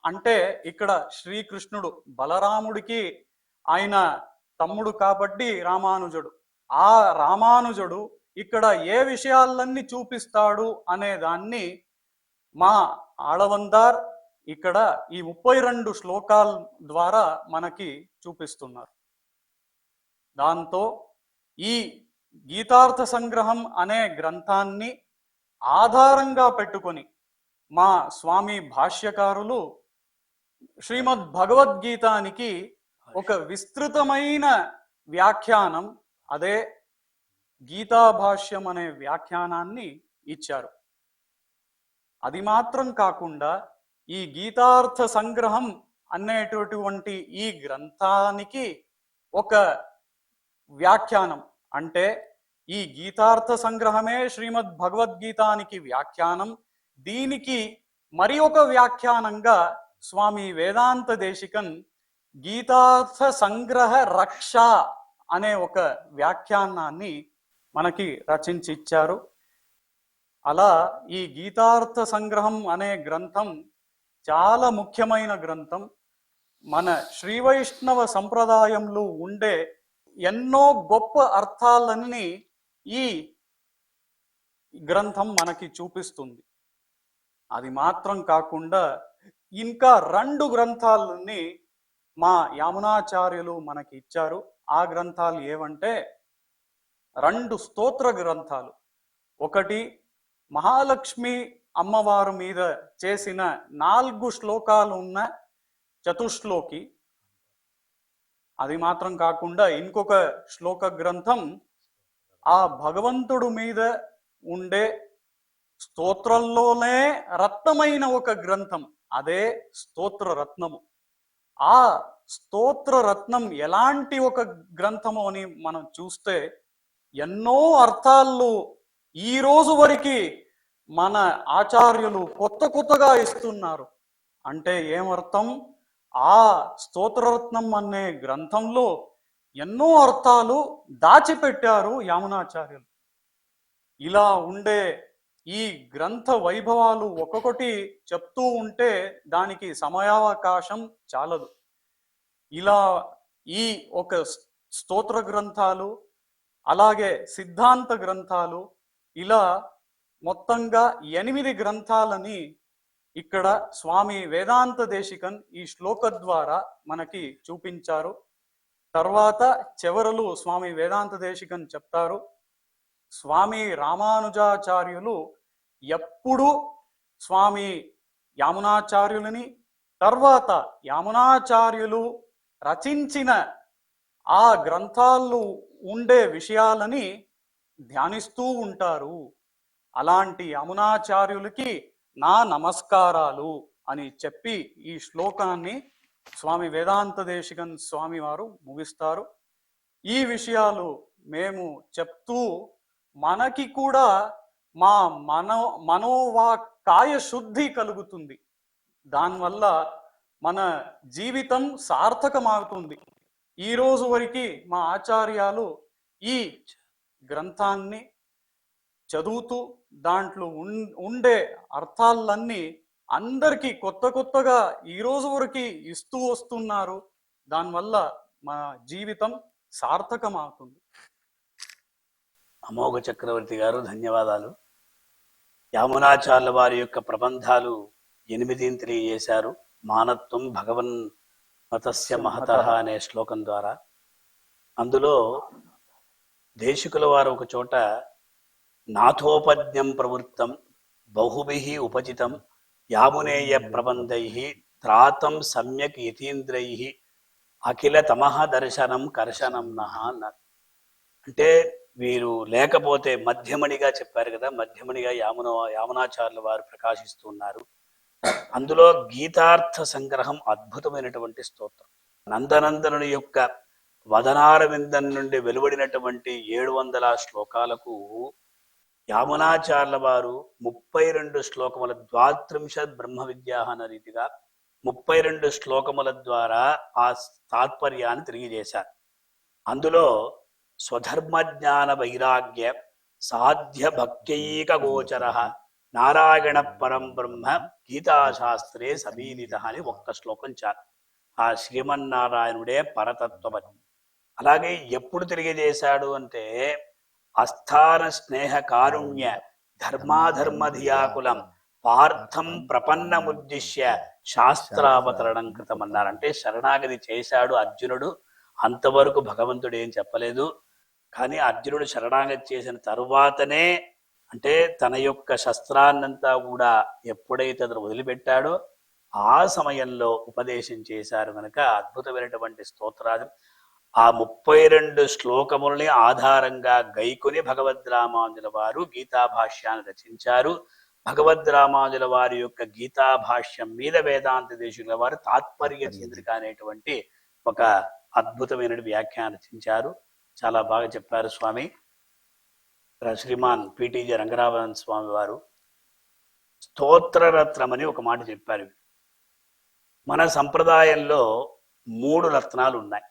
అంటే ఇక్కడ శ్రీకృష్ణుడు, బలరాముడికి ఆయన తమ్ముడు కాబట్టి రామానుజుడు. ఆ రామానుజుడు ఇక్కడ ఏ విషయాలన్నీ చూపిస్తాడు అనే దాన్ని మా ఆళవందార్ ఇక్కడ ఈ 32 శ్లోకాల ద్వారా మనకి చూపిస్తున్నారు. దాంతో ఈ గీతార్థ సంగ్రహం అనే గ్రంథాన్ని ఆధారంగా పెట్టుకొని మా స్వామి భాష్యకారులు శ్రీమద్ భగవద్గీతానికి ఒక విస్తృతమైన వ్యాఖ్యానం, అదే గీతా భాష్యం అనే వ్యాఖ్యానాన్ని ఇచ్చారు. అది మాత్రం కాకుండా ఈ గీతార్థ సంగ్రహం అనేటటువంటి ఈ గ్రంథానికి ఒక వ్యాఖ్యానం, అంటే ఈ గీతార్థ సంగ్రహమే శ్రీమద్ భగవద్గీతానికి వ్యాఖ్యానం. దీనికి మరి ఒక వ్యాఖ్యానంగా స్వామి వేదాంత దేశికన్ గీతార్థ సంగ్రహ రక్ష అనే ఒక వ్యాఖ్యానాన్ని మనకి రచించి ఇచ్చారు. అలా ఈ గీతార్థ సంగ్రహం అనే గ్రంథం చాలా ముఖ్యమైన గ్రంథం. మన శ్రీ వైష్ణవ సంప్రదాయంలో ఉండే ఎన్నో గొప్ప అర్థాలన్నీ ఈ గ్రంథం మనకి చూపిస్తుంది. అది మాత్రం కాకుండా ఇంకా 2 గ్రంథాలని మా యామునాచార్యులు మనకి ఇచ్చారు. ఆ గ్రంథాలు ఏవంటే 2 స్తోత్ర గ్రంథాలు. ఒకటి మహాలక్ష్మి అమ్మవారు మీద చేసిన 4 శ్లోకాలు ఉన్న చతుశ్లోకి. అది మాత్రం కాకుండా ఇంకొక శ్లోక గ్రంథం ఆ భగవంతుడు మీద ఉండే స్తోత్రంలోనే రత్నమైన ఒక గ్రంథం, అదే స్తోత్ర రత్నము. ఆ స్తోత్ర రత్నం ఎలాంటి ఒక గ్రంథము అని మనం చూస్తే ఎన్నో అర్థాలు ఈ రోజు వరకు మన ఆచార్యులు కొత్తగా ఇస్తున్నారు. అంటే ఏమర్థం? ఆ స్తోత్రరత్నం అనే గ్రంథంలో ఎన్నో అర్థాలు దాచిపెట్టారు యామునాచార్యులు. ఇలా ఉండే ఈ గ్రంథ వైభవాలు ఒక్కొక్కటి చెప్తూ ఉంటే దానికి సమయావకాశం చాలదు. ఇలా ఈ ఒక స్తోత్ర గ్రంథాలు, అలాగే సిద్ధాంత గ్రంథాలు, ఇలా మొత్తంగా 8 గ్రంథాలని ఇక్కడ స్వామి వేదాంత దేశికన్ ఈ శ్లోక ద్వారా మనకి చూపించారు. తర్వాత చివరలు స్వామి వేదాంత దేశికన్ చెప్తారు, స్వామి రామానుజాచార్యులు ఎప్పుడు స్వామి యామునాచార్యులని, తర్వాత యామునాచార్యులు రచించిన ఆ గ్రంథాల్లో ఉండే విషయాలని ధ్యానిస్తూ ఉంటారు. అలాంటి యామునాచార్యులకి నా నమస్కారాలు అని చెప్పి ఈ శ్లోకాన్ని స్వామి వేదాంత దేశికన్ స్వామి వారు ముగిస్తారు. ఈ విషయాలు మేము చెప్తూ మనకి కూడా మా మనోవాకాయ శుద్ధి కలుగుతుంది. దానివల్ల మన జీవితం సార్థకమవుతుంది. ఈ రోజు వరకు మా ఆచార్యాలు ఈ గ్రంథాన్ని చదువుతూ దాంట్లో ఉండే అర్థాలన్నీ అందరికీ కొత్తగా ఈ రోజు వరకు ఇస్తూ వస్తున్నారు. దానివల్ల మా జీవితం సార్థకమవుతుంది. అమోఘ చక్రవర్తి గారు, ధన్యవాదాలు. యామునాచార్యుల వారి యొక్క ప్రబంధాలు 8 తెలియజేశారు. మానత్వం భగవన్ మతస్య మహతః అనే శ్లోకం ద్వారా. అందులో దేశికుల వారు ఒక చోట నాథోపజ్ఞం ప్రవృత్తం బహుభిః ఉపచితం యామునేయ ప్రబంధైః త్రాతం సమ్యక్ యతీంద్రైః అఖిల తమః దర్శనం కర్శనం నః అన్నారు. అంటే వీరు లేకపోతే మధ్యమణిగా చెప్పారు కదా, మధ్యమణిగా యామునాచార్యుల వారు ప్రకాశిస్తున్నారు. అందులో గీతార్థ సంగ్రహం అద్భుతమైనటువంటి స్తోత్రం. నందనందనుని యొక్క వదనార విందం నుండి వెలువడినటువంటి 700 శ్లోకాలకు యామునాచార్యుల వారు 32 శ్లోకముల 32 బ్రహ్మ విద్యా అన్న రీతిగా 32 శ్లోకముల ద్వారా ఆ తాత్పర్యాన్ని తెలియజేశారు. అందులో స్వధర్మ జ్ఞాన వైరాగ్య సాధ్య భక్త్యైక గోచర నారాయణ పరం బ్రహ్మ గీతాశాస్త్రే సమీలిత అని ఒక్క శ్లోకం చాలు. ఆ శ్రీమన్నారాయణుడే పరతత్వమని. అలాగే ఎప్పుడు తెలియజేశాడు అంటే అస్థాన స్నేహ కారుణ్య ధర్మాధర్మధియాకులం పార్థం ప్రపన్నముద్దిశ్య శాస్త్రావతరణం కృతం అన్నారంటే శరణాగతి చేశాడు అర్జునుడు. అంతవరకు భగవంతుడు ఏం చెప్పలేదు. కానీ అర్జునుడు శరణాగతి చేసిన తరువాతనే, అంటే తన యొక్క శస్త్రాన్నంతా కూడా ఎప్పుడైతే అతను వదిలిపెట్టాడో ఆ సమయంలో ఉపదేశం చేశారు. కనుక అద్భుతమైనటువంటి స్తోత్రాలు. ఆ 32 శ్లోకములని ఆధారంగా గైకొని భగవద్ రామానుజుల వారు గీతాభాష్యాన్ని రచించారు. భగవద్ రామానుజుల వారి యొక్క గీతాభాష్యం మీద వేదాంత దేశికుల వారు తాత్పర్య చంద్రిక అనేటువంటి ఒక అద్భుతమైన వ్యాఖ్యానం రచించారు. చాలా బాగా చెప్పారు స్వామి. శ్రీమాన్ పిటిజి రంగరామన్ స్వామి వారు స్తోత్రరత్నం అని ఒక మాట చెప్పారు. మన సంప్రదాయంలో 3 రత్నాలు ఉన్నాయి.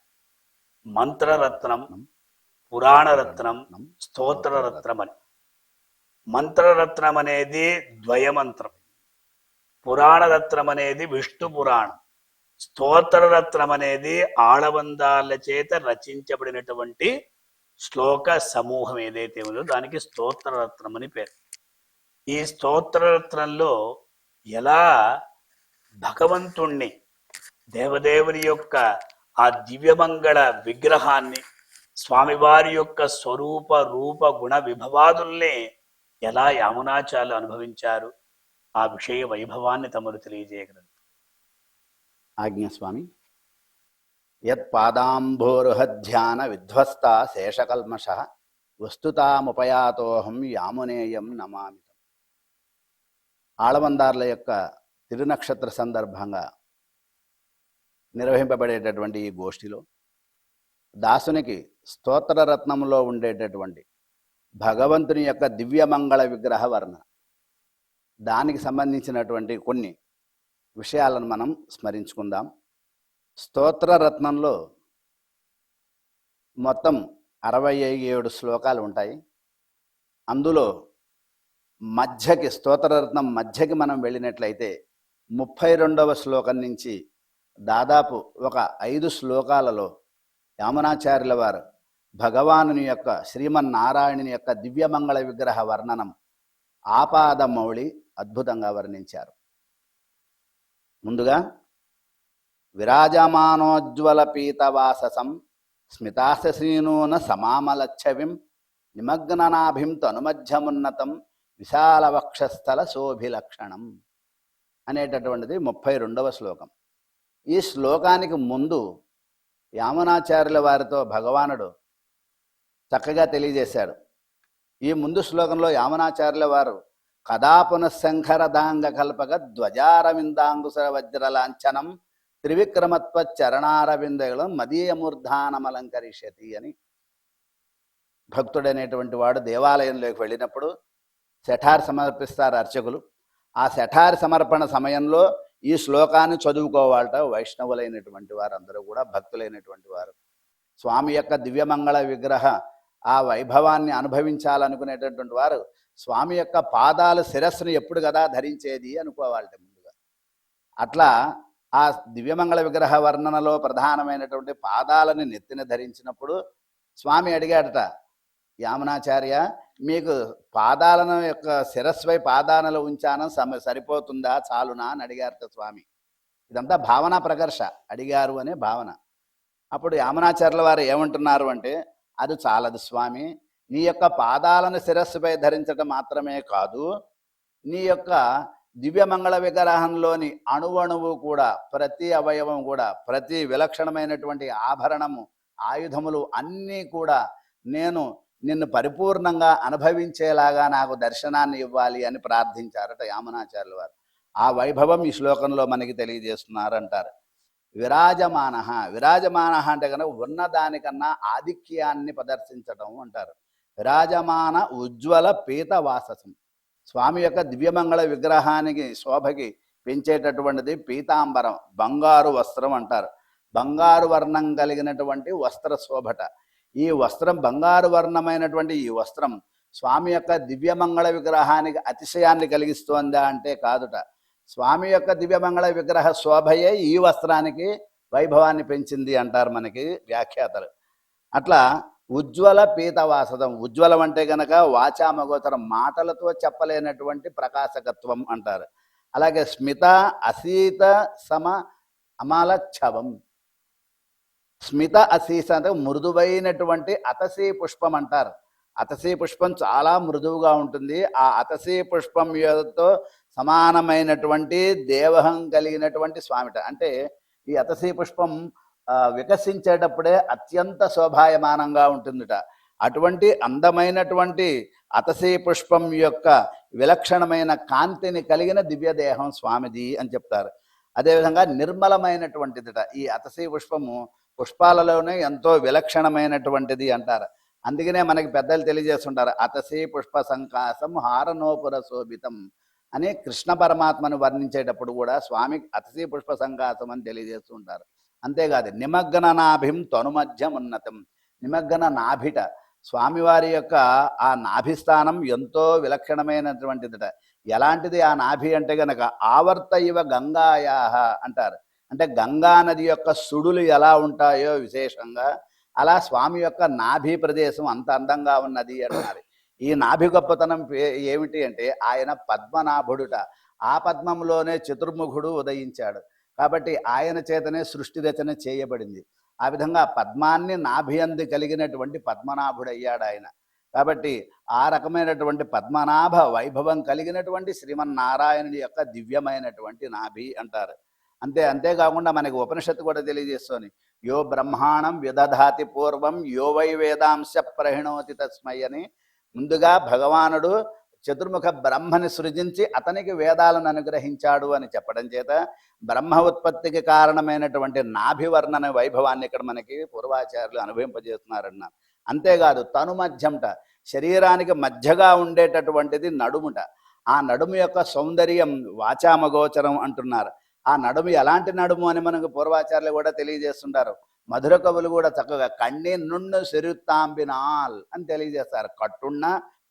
మంత్రరత్నం, పురాణరత్నం, స్తోత్రరత్నం అని. మంత్రరత్నం అనేది ద్వయమంత్రం, పురాణరత్నం అనేది విష్ణు పురాణం, స్తోత్రరత్నం అనేది ఆళవందాల చేత రచించబడినటువంటి శ్లోక సమూహం ఏదైతే ఉందో దానికి స్తోత్రరత్నం అని పేరు. ఈ స్తోత్రరత్నంలో ఎలా భగవంతుణ్ణి, దేవదేవుని యొక్క ఆ దివ్యమంగళ విగ్రహాన్ని, స్వామివారి యొక్క స్వరూప రూప గుణ విభవాదుల్ని ఎలా యామునాచార్యులు అనుభవించారు, ఆ విషయ వైభవాన్ని తమరు తెలియజేయగలరు. ఆజ్ఞస్వామి. యత్పాదాంభోరుహధ్యాన విధ్వస్త శేషకల్మష వస్తుతాముపయాతోహం యామునేయం నమామితం. ఆళవందార్ల యొక్క తిరునక్షత్ర సందర్భంగా నిర్వహింపబడేటటువంటి ఈ గోష్ఠిలో దాసునికి స్తోత్రరత్నంలో ఉండేటటువంటి భగవంతుని యొక్క దివ్యమంగళ విగ్రహ వర్ణన, దానికి సంబంధించినటువంటి కొన్ని విషయాలను మనం స్మరించుకుందాం. స్తోత్రరత్నంలో మొత్తం 67 శ్లోకాలు ఉంటాయి. అందులో మధ్యకి, స్తోత్రరత్నం మధ్యకి మనం వెళ్ళినట్లయితే 32వ శ్లోకం నుంచి దాదాపు ఒక 5 శ్లోకాలలో యామునాచార్యుల వారు భగవానుని యొక్క, శ్రీమన్నారాయణుని యొక్క దివ్యమంగళ విగ్రహ వర్ణనం ఆపాదమౌళి అద్భుతంగా వర్ణించారు. ముందుగా విరాజమానోజ్వల పీతవాససం స్మితాశ్రీనూన సమామలచ్చవిం నిమగ్ననాభిం తనుమధ్యమున్నతం విశాల వక్షస్థల శోభిలక్షణం అనేటటువంటిది 32వ శ్లోకం. ఈ శ్లోకానికి ముందు యామునాచార్యుల వారితో భగవానుడు చక్కగా తెలియజేశాడు. ఈ ముందు శ్లోకంలో యామునాచార్యుల వారు కదా పునఃశంఖరదాంగ కల్పక ధ్వజారవిందాంగుశర వజ్రలాంఛనం త్రివిక్రమత్వ చరణారవిందయులం మదీయమూర్ధానమలంకరిష్యతి అని, భక్తుడనేటువంటి వాడు దేవాలయంలోకి వెళ్ళినప్పుడు శఠార్ సమర్పిస్తారు అర్చకులు. ఆ శఠార్ సమర్పణ సమయంలో ఈ శ్లోకాన్ని చదువుకోవాలట వైష్ణవులైనటువంటి వారందరూ కూడా, భక్తులైనటువంటి వారు. స్వామి యొక్క దివ్యమంగళ విగ్రహ ఆ వైభవాన్ని అనుభవించాలనుకునేటటువంటి వారు స్వామి యొక్క పాదాలు శిరస్సును ఎప్పుడు కదా ధరించేది అనుకోవాలట ముందుగా. అట్లా ఆ దివ్యమంగళ విగ్రహ వర్ణనలో ప్రధానమైనటువంటి పాదాలను నెత్తిన ధరించినప్పుడు స్వామి అడిగాడట, యామునాచార్య మీకు పాదాలను యొక్క శిరస్వై పాదాలను ఉంచాను, సరిపోతుందా, చాలునా అని అడిగారట స్వామి. ఇదంతా భావన ప్రకర్ష, అడిగారు అనే భావన. అప్పుడు యామునాచార్యుల వారు ఏమంటున్నారు అంటే, అది చాలదు స్వామి, నీ యొక్క పాదాలను శిరస్సుపై ధరించడం మాత్రమే కాదు, నీ యొక్క దివ్యమంగళ విగ్రహంలోని అణువణువు కూడా, ప్రతి అవయవం కూడా, ప్రతి విలక్షణమైనటువంటి ఆభరణము, ఆయుధములు అన్నీ కూడా నేను నిన్ను పరిపూర్ణంగా అనుభవించేలాగా నాకు దర్శనాన్ని ఇవ్వాలి అని ప్రార్థించారట యామునాచార్యుల వారు. ఆ వైభవం ఈ శ్లోకంలో మనకి తెలియజేస్తున్నారంటారు. విరాజమాన, విరాజమాన అంటే కనుక ఉన్నదానికన్నా ఆధిక్యాన్ని ప్రదర్శించడం అంటారు. విరాజమాన ఉజ్వల పీతవాససం, స్వామి యొక్క దివ్యమంగళ విగ్రహానికి శోభకి పెంచేటటువంటిది పీతాంబరం, బంగారు వస్త్రం అంటారు. బంగారు వర్ణం కలిగినటువంటి వస్త్ర శోభట. ఈ వస్త్రం, బంగారు వర్ణమైనటువంటి ఈ వస్త్రం స్వామి యొక్క దివ్యమంగళ విగ్రహానికి అతిశయాన్ని కలిగిస్తోందా అంటే కాదుట. స్వామి యొక్క దివ్యమంగళ విగ్రహ శోభయే ఈ వస్త్రానికి వైభవాన్ని పెంచింది అంటారు మనకి వ్యాఖ్యాతలు. అట్లా ఉజ్వల పీతవాసతం, ఉజ్వలం అంటే గనక వాచామగోచరం, మాటలతో చెప్పలేనటువంటి ప్రకాశకత్వం అంటారు. అలాగే స్మిత అసీత సమ అమలచ్చవం, స్మిత అసీస అంటే మృదువైనటువంటి అతసీ పుష్పం అంటారు. అతసీ పుష్పం చాలా మృదువుగా ఉంటుంది. ఆ అతసీ పుష్పం తో సమానమైనటువంటి దేవహం కలిగినటువంటి స్వామిట. అంటే ఈ అతసీ పుష్పం వికసించేటప్పుడే అత్యంత శోభాయమానంగా ఉంటుందిట. అటువంటి అందమైనటువంటి అతసీ పుష్పం యొక్క విలక్షణమైన కాంతిని కలిగిన దివ్యదేహం స్వామిది అని చెప్తారు. అదేవిధంగా నిర్మలమైనటువంటిదిట ఈ అతసీ పుష్పము, పుష్పాలలోనే ఎంతో విలక్షణమైనటువంటిది అంటారు. అందుకనే మనకి పెద్దలు తెలియజేస్తుంటారు, అతసీ పుష్ప సంకాసం హారనోపుర శోభితం అని కృష్ణ పరమాత్మను వర్ణించేటప్పుడు కూడా స్వామి అతసీ పుష్ప సంకాసం అని తెలియజేస్తుంటారు. అంతేకాదు నిమగ్న నాభిం తనుమధ్యం ఉన్నతం, నిమగ్న నాభిట, స్వామివారి యొక్క ఆ నాభిస్థానం ఎంతో విలక్షణమైనటువంటిదిట. ఎలాంటిది ఆ నాభి అంటే గనక ఆవర్త ఇవ గంగాయాహ అంటారు. అంటే గంగా నది యొక్క సుడులు ఎలా ఉంటాయో విశేషంగా అలా స్వామి యొక్క నాభి ప్రదేశం అంత అందంగా ఉన్నది అన్నారు. ఈ నాభి గొప్పతనం ఏమిటి అంటే ఆయన పద్మనాభుడుట. ఆ పద్మంలోనే చతుర్ముఖుడు ఉదయించాడు కాబట్టి ఆయన చేతనే సృష్టి రచన చేయబడింది. ఆ విధంగా పద్మాన్ని నాభియందు కలిగినటువంటి పద్మనాభుడయ్యాడు ఆయన. కాబట్టి ఆ రకమైనటువంటి పద్మనాభ వైభవం కలిగినటువంటి శ్రీమన్నారాయణుడి యొక్క దివ్యమైనటువంటి నాభి అంటారు. అంతేకాకుండా మనకి ఉపనిషత్తు కూడా తెలియజేస్తోంది, యో బ్రహ్మాణం విదధాతి పూర్వం యో వై వేదాంశ ప్రహిణోతి తస్మై అని. ముందుగా భగవానుడు చతుర్ముఖ బ్రహ్మని సృజించి అతనికి వేదాలను అనుగ్రహించాడు అని చెప్పడం చేత బ్రహ్మ ఉత్పత్తికి కారణమైనటువంటి నాభి వర్ణన వైభవాన్ని ఇక్కడ మనకి పూర్వాచార్యులు అనుభవింపజేస్తున్నారన్న. అంతేకాదు తను మధ్యంట, శరీరానికి మధ్యగా ఉండేటటువంటిది నడుముట. ఆ నడుము యొక్క సౌందర్యం వాచామగోచరం అంటున్నారు. ఆ నడుము ఎలాంటి నడుము అని మనకు పూర్వాచార్యులు కూడా తెలియజేస్తుంటారు. మధుర కవులు కూడా చక్కగా కಣ್ಣి నుండు సిరుత్తాంబినాల్ అని తెలియజేస్తారు. కట్టున్న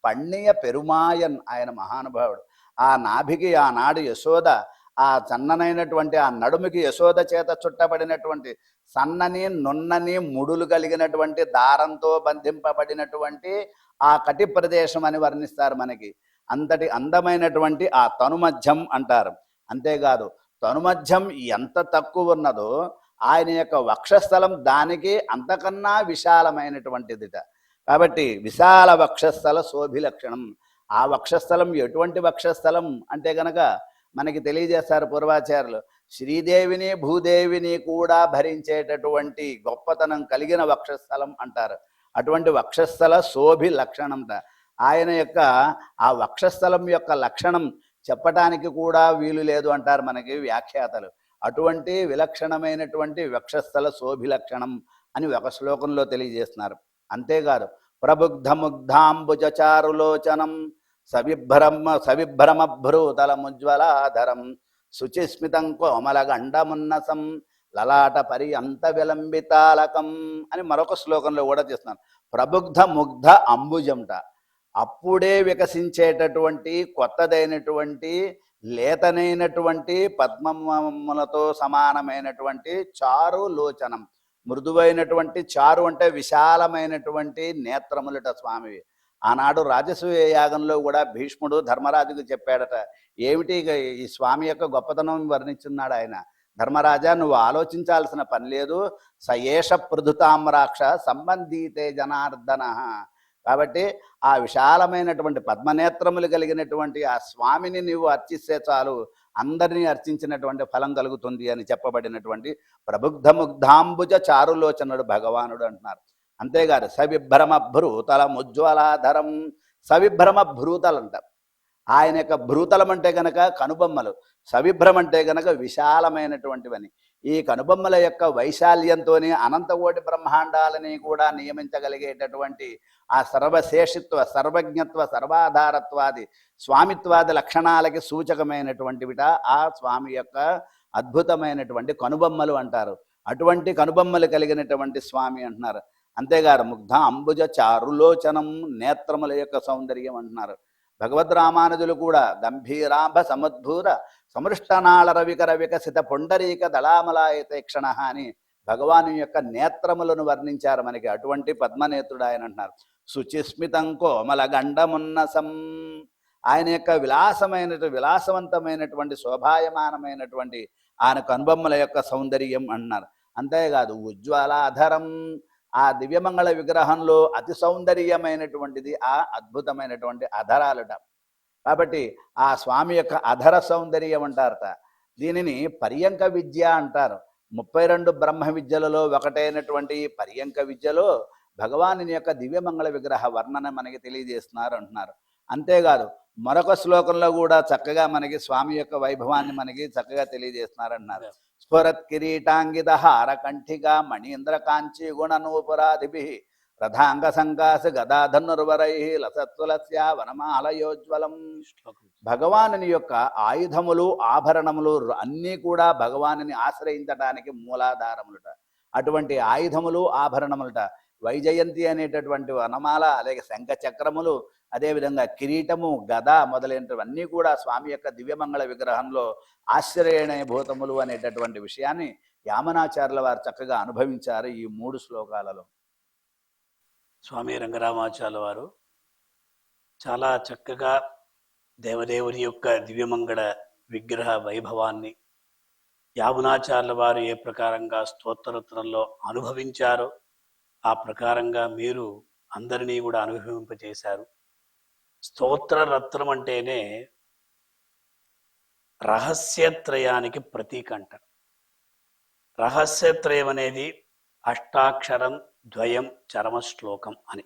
పణ్ణియ పెరుమాయన్ ఆయన మహానుభావుడు. ఆ నాభికి ఆనాడు యశోద ఆ సన్ననైనటువంటి ఆ నడుముకి యశోద చేత చుట్టబడినటువంటి సన్నని నున్నని ముడులు కలిగినటువంటి దారంతో బంధింపబడినటువంటి ఆ కటి ప్రదేశం అని వర్ణిస్తారు మనకి. అంతటి అందమైనటువంటి ఆ తనుమధ్యం అంటారు. అంతేకాదు తనుమధ్యం ఎంత తక్కువ ఉన్నదో ఆయన యొక్క వక్షస్థలం దానికి అంతకన్నా విశాలమైనటువంటిదిట. కాబట్టి విశాల వక్షస్థల శోభిలక్షణం. ఆ వక్షస్థలం ఎటువంటి వక్షస్థలం అంటే గనక మనకి తెలియజేస్తారు పూర్వాచార్యులు. శ్రీదేవిని భూదేవిని కూడా భరించేటటువంటి గొప్పతనం కలిగిన వక్షస్థలం అంటారు. అటువంటి వక్షస్థల శోభి లక్షణంట. ఆయన యొక్క ఆ వక్షస్థలం యొక్క లక్షణం చెప్పటానికి కూడా వీలు లేదు అంటారు మనకి వ్యాఖ్యాతలు. అటువంటి విలక్షణమైనటువంటి వక్షస్థల శోభి లక్షణం అని ఒక శ్లోకంలో తెలియజేస్తున్నారు. అంతేకాదు ప్రబుద్ధ ముగ్ధాంబుజచారులోచనం సవిభ్రమభ్రూతలముజ్వలాధరం శుచిస్మితం కోమలగండమున్నసం లలాట పర్యంత విలంబితాలకం అని మరొక శ్లోకంలో కూడా చేస్తున్నారు. ప్రబుద్ధ ముగ్ధ అంబుజంట, అప్పుడే వికసించేటటువంటి కొత్తదైనటువంటి లేతనైనటువంటి పద్మములతో సమానమైనటువంటి చారు లోచనం, మృదువైనటువంటి చారు అంటే విశాలమైనటువంటి నేత్రములట స్వామివి. ఆనాడు రాజసూయ యాగంలో కూడా భీష్ముడు ధర్మరాజుకు చెప్పాడట. ఏమిటి ఈ స్వామి యొక్క గొప్పతనం వర్ణించున్నాడు ఆయన. ధర్మరాజా, నువ్వు ఆలోచించాల్సిన పని లేదు. సయేష పృథుతామ్రాక్ష సంబంధీతే జనార్దన. కాబట్టి ఆ విశాలమైనటువంటి పద్మనేత్రములు కలిగినటువంటి ఆ స్వామిని నీవు అర్చిస్తే చాలు, అందరినీ అర్చించినటువంటి ఫలం కలుగుతుంది అని చెప్పబడినటువంటి ప్రబుద్ధ ముగ్ధాంబుజ చారులోచనుడు భగవానుడు అంటున్నారు. అంతేకాదు సవిభ్రమ భ్రూతలం ఉజ్వలాధరం. సవిభ్రమ భ్రూతలు అంటారు. ఆయన యొక్క భ్రూతలం అంటే గనక కనుబొమ్మలు, సవిభ్రం అంటే గనక విశాలమైనటువంటివని. ఈ కనుబొమ్మల యొక్క వైశాల్యంతోనే అనంతకోటి బ్రహ్మాండాలని కూడా నియమించగలిగేటటువంటి ఆ సర్వశేషిత్వ, సర్వజ్ఞత్వ, సర్వాధారత్వాది స్వామిత్వాది లక్షణాలకి సూచకమైనటువంటివిట ఆ స్వామి యొక్క అద్భుతమైనటువంటి కనుబొమ్మలు అంటారు. అటువంటి కనుబొమ్మలు కలిగినటువంటి స్వామి అంటున్నారు. అంతేగాదు ముగ్ధ అంబుజ చారులోచనం, నేత్రముల యొక్క సౌందర్యం అంటున్నారు. భగవద్ రామానుజులు కూడా గంభీరాంబ సముద్భూత సమృష్టనాళ రవికర వికసిత పుండరీక దళామలాయతేక్షణ అని భగవాను యొక్క నేత్రములను వర్ణించారు మనకి. అటువంటి పద్మనేత్రుడు ఆయన అంటున్నారు. శుచిస్మితం కోమల గండమున్నసం. ఆయన యొక్క విలాసవంతమైనటువంటి శోభాయమానమైనటువంటి ఆయన కనుబొమ్మల యొక్క సౌందర్యం అన్నారు. అంతేకాదు ఉజ్వలాధరం, ఆ దివ్యమంగళ విగ్రహంలో అతి సౌందర్యమైనటువంటిది ఆ అద్భుతమైనటువంటి అధరాలుట. కాబట్టి ఆ స్వామి యొక్క అధర సౌందర్యం అంటారట. దీనిని పర్యంక విద్య అంటారు. 32 బ్రహ్మ విద్యలలో ఒకటైనటువంటి పర్యంక విద్యలో భగవాని యొక్క దివ్యమంగళ విగ్రహ వర్ణన మనకి తెలియజేస్తున్నారు అంటున్నారు. అంతేకాదు మరొక శ్లోకంలో కూడా చక్కగా మనకి స్వామి యొక్క వైభవాన్ని మనకి చక్కగా తెలియజేస్తున్నారు అంటున్నారు. స్ఫురత్ కిరీటాంగిత హార కంఠిగా మణీంద్ర కాంచీ గుణనూపురాదిభి రథాంగ సంకాస గదాధనుర్వరై లసత్తులస్య వనమాలయోజ్వలం. భగవానుని యొక్క ఆయుధములు, ఆభరణములు అన్నీ కూడా భగవానుని ఆశ్రయించడానికి మూలాధారములుట. అటువంటి ఆయుధములు, ఆభరణములుట వైజయంతి అనేటటువంటి వనమాల, అలాగే శంఖ చక్రములు, అదేవిధంగా కిరీటము, గద మొదలైనవన్నీ కూడా స్వామి యొక్క దివ్యమంగళ విగ్రహంలో ఆశ్చర్యణీయభూతములు అనేటటువంటి విషయాన్ని యామనాచార్యుల వారు చక్కగా అనుభవించారు ఈ 3 శ్లోకాలలో. స్వామి రంగరామాచార్యుల వారు చాలా చక్కగా దేవదేవుని యొక్క దివ్యమంగళ విగ్రహ వైభవాన్ని యామునాచార్యుల వారు ఏ ప్రకారంగా స్తోత్రరత్నంలో అనుభవించారో ఆ ప్రకారంగా మీరు అందరినీ కూడా అనుభవింపజేశారు. స్తోత్రరత్నం అంటేనే రహస్యత్రయానికి ప్రతీక అంటారు. రహస్యత్రయం అనేది అష్టాక్షరం ద్వయం చరమ శ్లోకం అని.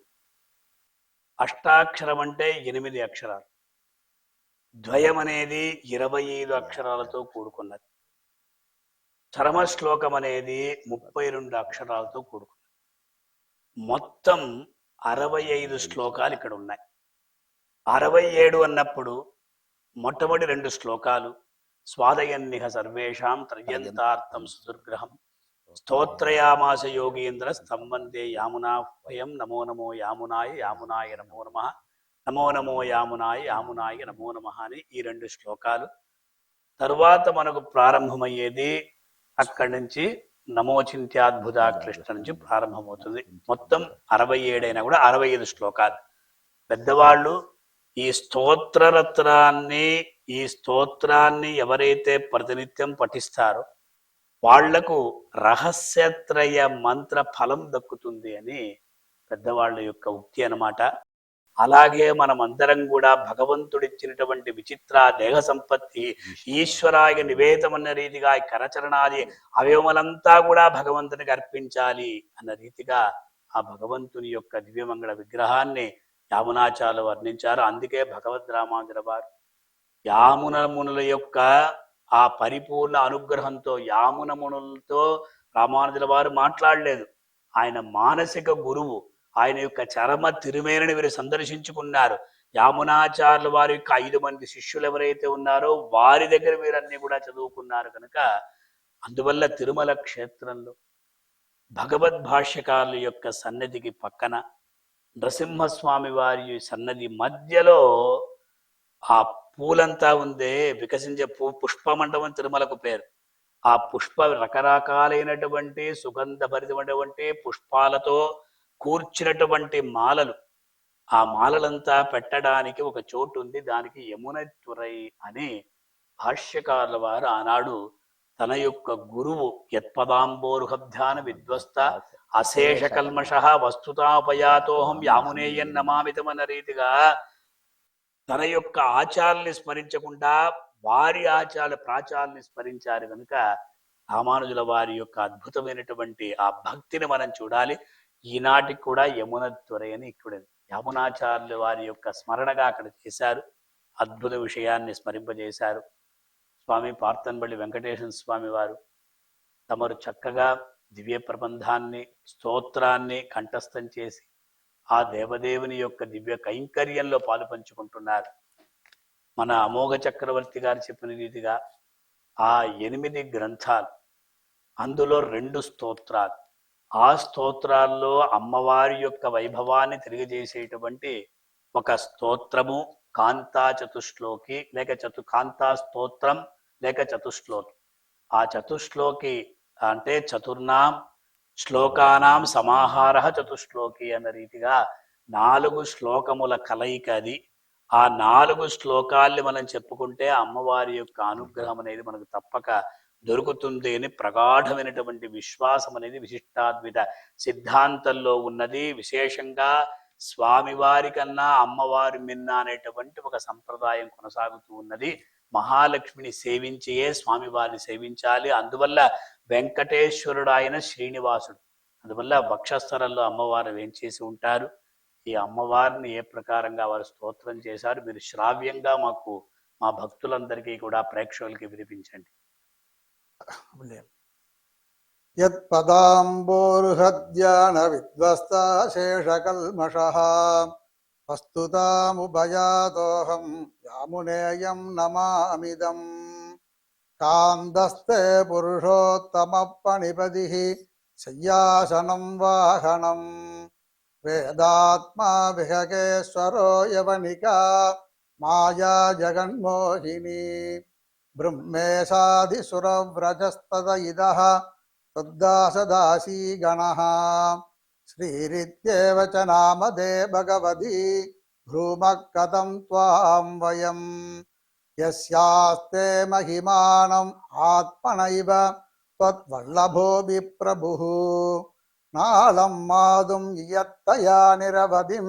అష్టాక్షరం అంటే 8 అక్షరాలు, ద్వయం అనేది 25 అక్షరాలతో కూడుకున్నది, చరమ శ్లోకం అనేది 32 అక్షరాలతో కూడుకున్నది. మొత్తం 65 శ్లోకాలు ఇక్కడ ఉన్నాయి. 67 అన్నప్పుడు మొట్టమొదటి 2 శ్లోకాలు స్వాదయన్నిహ సర్వేషాం త్రయంతార్థం సుదుర్గ్రహం స్తోత్రయామాస యోగీంద్ర స్తంభందే యామునాభయం నమో నమో యామునాయ యామునాయ నమో నమ నమో నమో యామునాయ యామునాయ నమో నమ అని ఈ 2 శ్లోకాలు. తరువాత మనకు ప్రారంభమయ్యేది అక్కడి నుంచి నమోచింత్యాద్భుత కృష్ణ నుంచి ప్రారంభమవుతుంది. మొత్తం 67 అయినా కూడా 65 శ్లోకాలు. పెద్దవాళ్ళు ఈ స్తోత్రాన్ని ఎవరైతే ప్రతినిత్యం పఠిస్తారో వాళ్లకు రహస్యత్రయ మంత్ర ఫలం దక్కుతుంది అని పెద్దవాళ్ళ యొక్క ఉక్తి అన్నమాట. అలాగే మనమందరం కూడా భగవంతుడిచ్చినటువంటి విచిత్ర దేహ సంపత్తి ఈశ్వరాయ నివేదమన్న రీతిగా ఈ కరచరణాది అవయవములంతా కూడా భగవంతునికి అర్పించాలి అన్న రీతిగా ఆ భగవంతుని యొక్క దివ్యమంగళ విగ్రహాన్ని యామునాచార్యులు వర్ణించారు. అందుకే భగవద్ రామానుజుల వారు యామున మునుల యొక్క ఆ పరిపూర్ణ అనుగ్రహంతో యామున మునులతో రామానుజుల వారు మాట్లాడలేదు. ఆయన మానసిక గురువు, ఆయన యొక్క చరమ తిరుమేనని వీరు సందర్శించుకున్నారు. యామునాచార్యుల వారి యొక్క 5 మంది శిష్యులు ఎవరైతే ఉన్నారో వారి దగ్గర వీరన్నీ కూడా చదువుకున్నారు కనుక అందువల్ల తిరుమల క్షేత్రంలో భగవద్భాష్యకారుల యొక్క సన్నిధికి పక్కన నరసింహస్వామి వారి సన్నది మధ్యలో ఆ పూలంతా ఉందే వికసించే పుష్పమండపం తిరుమలకు పేరు. ఆ పుష్ప రకరకాలైనటువంటి సుగంధభరితమైనటువంటి పుష్పాలతో కూర్చినటువంటి మాలలు, ఆ మాలలంతా పెట్టడానికి ఒక చోటు ఉంది. దానికి యమునత్తురై అని భాష్యకారుల వారు ఆనాడు తన యొక్క గురువు యత్పదాంబోరుహబ్ధ్యాన విధ్వస్త అశేష కల్మష వస్తుతాపయాతోహం యామునేయన్ నమామితమన్న రీతిగా తన యొక్క ఆచారాన్ని స్మరించకుండా వారి ప్రాచారాన్ని స్మరించారు కనుక రామానుజుల వారి యొక్క అద్భుతమైనటువంటి ఆ భక్తిని మనం చూడాలి. ఈనాటికి కూడా యమునత్తురై అని ఇక్కడ యమునాచార్యుల వారి యొక్క స్మరణగా అక్కడ చేశారు. అద్భుత విషయాన్ని స్మరింపజేశారు. స్వామి పార్థన్బల్లి వెంకటేశ్వర స్వామి వారు తమరు చక్కగా దివ్య ప్రబంధాన్ని స్తోత్రాన్ని కంఠస్థం చేసి ఆ దేవదేవుని యొక్క దివ్య కైంకర్యంలో పాలు పంచుకుంటున్నారు. మన అమోఘ చక్రవర్తి గారు చెప్పిన రీతిగా ఆ 8 గ్రంథాలు, అందులో 2 స్తోత్రాలు, ఆ స్తోత్రాల్లో అమ్మవారి యొక్క వైభవాన్ని తెలియజేసేటువంటి ఒక స్తోత్రము కాంతా చతుశ్లోకి లేక కాంతా స్తోత్రం లేక చతుశ్లోకి. ఆ చతుశ్లోకి అంటే చతుర్నాం శ్లోకానాం సమాహార చతుశ్లోకి అన్న రీతిగా 4 శ్లోకముల కలయిక అది. ఆ 4 శ్లోకాల్ని మనం చెప్పుకుంటే అమ్మవారి యొక్క అనుగ్రహం అనేది మనకు తప్పక దొరుకుతుంది అని ప్రగాఢమైనటువంటి విశ్వాసం అనేది విశిష్టాద్విత సిద్ధాంతంలో ఉన్నది. విశేషంగా స్వామివారి కన్నా అమ్మవారి మిన్న అనేటువంటి ఒక సంప్రదాయం కొనసాగుతూ ఉన్నది. మహాలక్ష్మిని సేవించియే స్వామివారిని సేవించాలి. అందువల్ల వెంకటేశ్వరుడు ఆయన శ్రీనివాసుడు, అందువల్ల వక్షస్థలంలో అమ్మవారు వేంచేసి ఉంటారు. ఈ అమ్మవారిని ఏ ప్రకారంగా వారు స్తోత్రం చేశారు మీరు శ్రావ్యంగా మాకు మా భక్తులందరికీ కూడా ప్రేక్షకులకి వినిపించండి. యత్పదాంబోర్హద్యాన విధ్వస్తాశేషకల్మషః వస్తుతాముభయాతోహం యామునేయం నమామిదం కాందస్తే పురుషోత్తమ పణిపదిః శయ్యాసనం వాహనం వేదాత్మా విహకేశ్వరో యవనికా మాయా జగన్మోహిని బ్రహ్మేశాదిసురవ్రజస్తద ఇదః తద్దాసదాసీ గణః శ్రీరిత్యేవ చ నామదే భగవతి భ్రూమః కథం త్వాం వయం యస్యాస్తే మహిమానం ఆత్మనైవ త్వద్వల్లభో విప్రభుః నాళం మాదుం యత్తయా నిరవధిం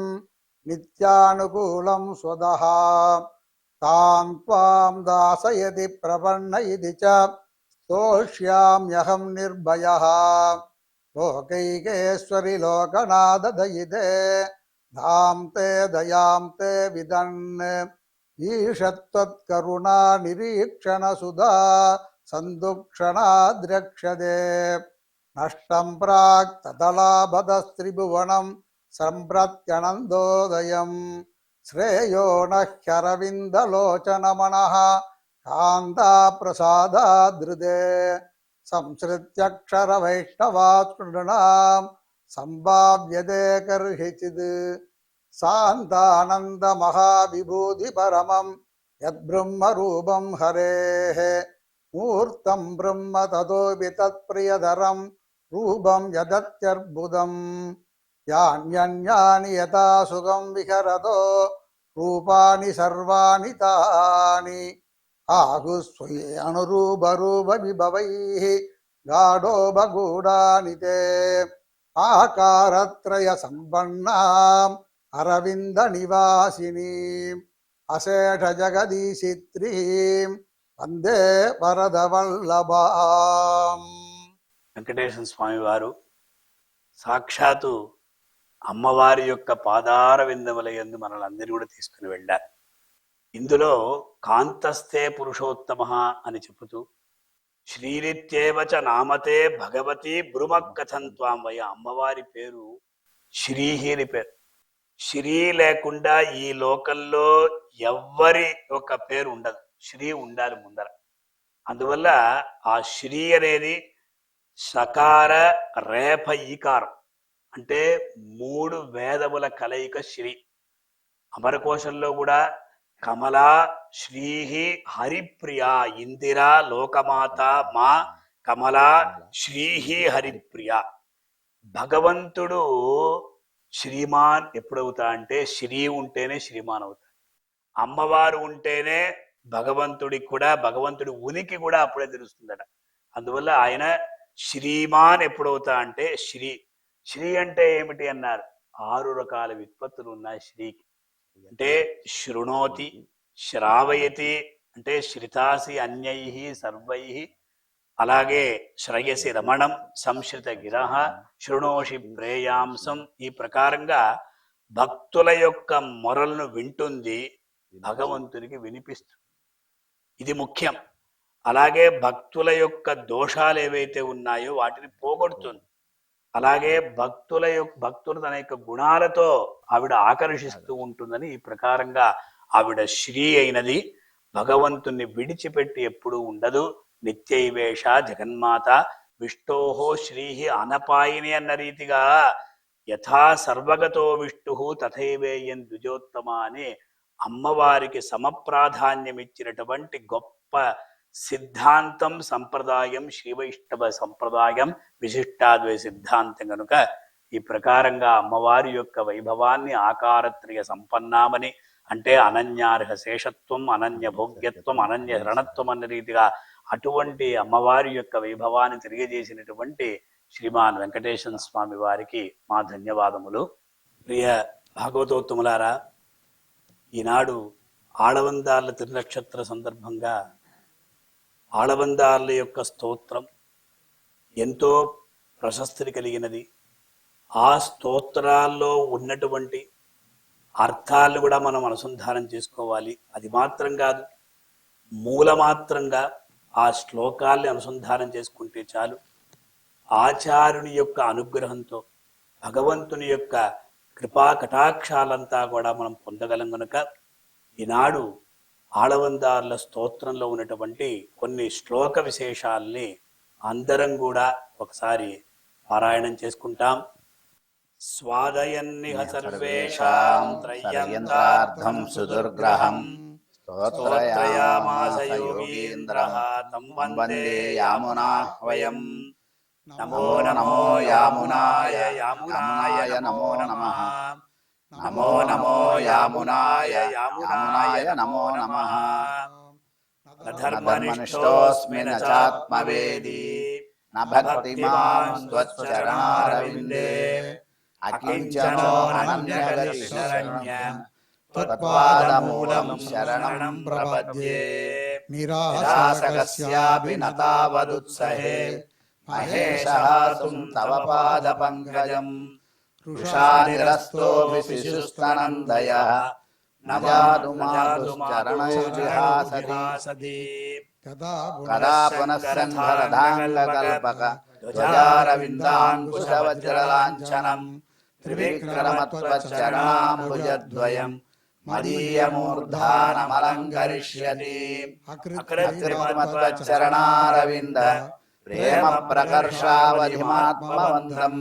నిత్యానుకూలం స్వదః తాం త్వాం దాసయతి ప్రపన్న ఇది చ స్తోష్యామ్యహం నిర్భయః లోకైకేశ్వరి లోకనాథదయితే ధాం తే దయాం తే విదన్ ఈషత్వత్కరుణా నిరీక్షణ సుధా సందుక్షణాద్రక్షదే నష్టం ప్రాక్ తదలాభదస్త్రిభువనం సంప్రత్యనందోదయం శ్రేయో నహ్యరవిందలోచనమనః కాంతా ప్రసాదాదృదే సంసృత్యక్షర వైష్ణవాత్మృణాం సంభావ్యతే కర్హిచిద్ శాంతానంద మహావిభూతి పరమం యద్బ్రహ్మరూపం హరేః మూర్తం బ్రహ్మ తతోపి తత్ప్రియధరం రూపం యదత్యర్బుదం యాన్యన్యాని యథా సుఖం విహరతో రూపాని సర్వాణి తాని ఆగుస్వే అనురూపరూప విభవైః గాఢోపగూఢాని తే ఆకారత్రయ సంపన్నాం అరవింద నివాసినీం అశేష జగదీశిత్రీం వందే వరదవల్లభాం. వెంకటేశ్వర స్వామి వారు సాక్షాత్తు అమ్మవారి యొక్క పాదార విందముల యందు మనల్ని కూడా తీసుకుని వెళ్ళారు. ఇందులో కాంతస్థే పురుషోత్తమ అని చెబుతూ శ్రీరిత్యేవచ నామతే భగవతి బ్రుమకథంత్వాం వయ, అమ్మవారి పేరు శ్రీహి అని పేరు. శ్రీ లేకుండా ఈ లోకంలో ఎవ్వరి ఒక పేరు ఉండదు, శ్రీ ఉండాలి ముందర. అందువల్ల ఆ శ్రీ అనేది సకార రేఫ ఈకారం, అంటే 3 వేదముల కలయిక శ్రీ. అమరకోశంలో కూడా కమలా శ్రీహి హరిప్రియ, ఇందిరా లోకమాత మా కమలా శ్రీహి హరిప్రియ. భగవంతుడు శ్రీమాన్ ఎప్పుడవుతా అంటే శ్రీ ఉంటేనే శ్రీమాన్ అవుతాడు. అమ్మవారు ఉంటేనే భగవంతుడికి కూడా, భగవంతుడి ఉనికి కూడా అప్పుడే తెలుస్తుందట. అందువల్ల ఆయన శ్రీమాన్ ఎప్పుడవుతా అంటే శ్రీ. శ్రీ అంటే ఏమిటి అన్నారు? 6 రకాల విత్పత్తులు ఉన్నాయి శ్రీకి. అంటే శృణోతి, శ్రావయతి అంటే శ్రితాసి అన్యై సర్వై, అలాగే శ్రయసి రమణం, సంశ్రిత గిరహ, శృణోషి ప్రేయాంసం. ఈ ప్రకారంగా భక్తుల యొక్క మొరలను వింటుంది, భగవంతునికి వినిపిస్తుంది. ఇది ముఖ్యం. అలాగే భక్తుల యొక్క దోషాలు ఏవైతే ఉన్నాయో వాటిని పోగొడుతుంది. అలాగే భక్తులు తన యొక్క గుణాలతో ఆవిడ ఆకర్షిస్తూ ఉంటుందని ఈ ప్రకారంగా ఆవిడ శ్రీ అయినది. భగవంతుణ్ణి విడిచిపెట్టి ఎప్పుడూ ఉండదు. నిత్యైవేష జగన్మాత విష్ణోహో శ్రీహి అనపాయిని అన్న రీతిగా యథా సర్వగతో విష్ణు తథైవేయం ద్విజోత్తమ అని అమ్మవారికి సమప్రాధాన్యం ఇచ్చినటువంటి గొప్ప సిద్ధాంతం, సంప్రదాయం శ్రీవైష్ణవ సంప్రదాయం, విశిష్టాద్వైత సిద్ధాంతం. కనుక ఈ ప్రకారంగా అమ్మవారి యొక్క వైభవాన్ని ఆకారత్రయ సంపన్నామని, అంటే అనన్యార్హ శేషత్వం, అనన్య భోగ్యత్వం, అనన్య హరణత్వం అన్న రీతిగా అటువంటి అమ్మవారి యొక్క వైభవాన్ని తెలియజేసినటువంటి శ్రీమాన్ వెంకటేశ్వర స్వామి వారికి మా ధన్యవాదములు. ప్రియ భాగవతోత్తములారా, ఈనాడు ఆళవందార్ల తిరునక్షత్ర సందర్భంగా ఆళవందార్ల యొక్క స్తోత్రం ఎంతో ప్రశస్తిని కలిగినది. ఆ స్తోత్రాల్లో ఉన్నటువంటి అర్థాలను కూడా మనం అనుసంధానం చేసుకోవాలి. అది మాత్రం కాదు, మూలమాత్రంగా ఆ శ్లోకాల్ని అనుసంధానం చేసుకుంటే చాలు. ఆచార్యుని యొక్క అనుగ్రహంతో భగవంతుని యొక్క కృపా కటాక్షాలంతా కూడా మనం పొందగలం. కనుక ఈనాడు ఆళవందార్ల స్తోత్రంలో ఉన్నటువంటి కొన్ని శ్లోక విశేషాల్ని అందరం కూడా ఒకసారి పారాయణం చేసుకుంటాం. స్వాదయన్నిహ సర్వేషాం త్రయ్యంతార్థం సుదుర్గ్రహం స్తోత్రయామాస యోగీంద్రః తం వందే యామునాహ్వయం. నమో నమో యామునాయ, యామునాయ నమో నమః. నమో నమో యామునాయ, యామునాయ నమో నమః. ధర్మనిష్టోస్మి న చాత్మవేదీ న భక్తిమాన్ త్వచ్చరణారవిందే అకించనో అనన్యగతి శరణ్య త్వత్పాదమూలం శరణం ప్రపద్యే. నిరాసకస్యాపి న తావదుత్సహే మహేశః తుం తవ పాద పంకజం. రుషానిరస్తోపి శిశుస్తనందయః న జాతు మాతుశ్చరణైర్జిహాసతి. కదా పునఃసంఘరధాంగకల్పక ధ్వజారవిందాంకుశవజ్రలాంఛనం త్రివిక్రమత్వచ్చరణాంబుజద్వయం మదీయమూర్ధానమలంకరిష్యతి అకృత్రిమత్వచ్చరణారవింద చరణారవింద ప్రేమ ప్రకర్షావధిమాత్మవంతం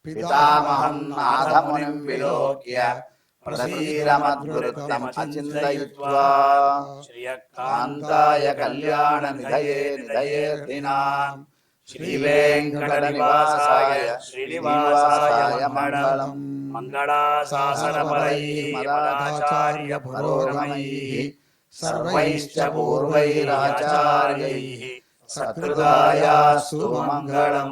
పితామహం నాథమునిం విలోక్య ప్రసీదమద్గురుత్వం అచింతయిత్వా కాంతాయ కళ్యాణ నిధయే నిధయేర్ధినాం శ్రీవేంకటనివాసాయ శ్రీనివాసాయ మంగళం మంగళాశాసనపరైః మదాచార్య పురోగమైః సర్వైశ్చ పూర్వైరాచార్యైః సత్కృతాయాస్తు మంగళం.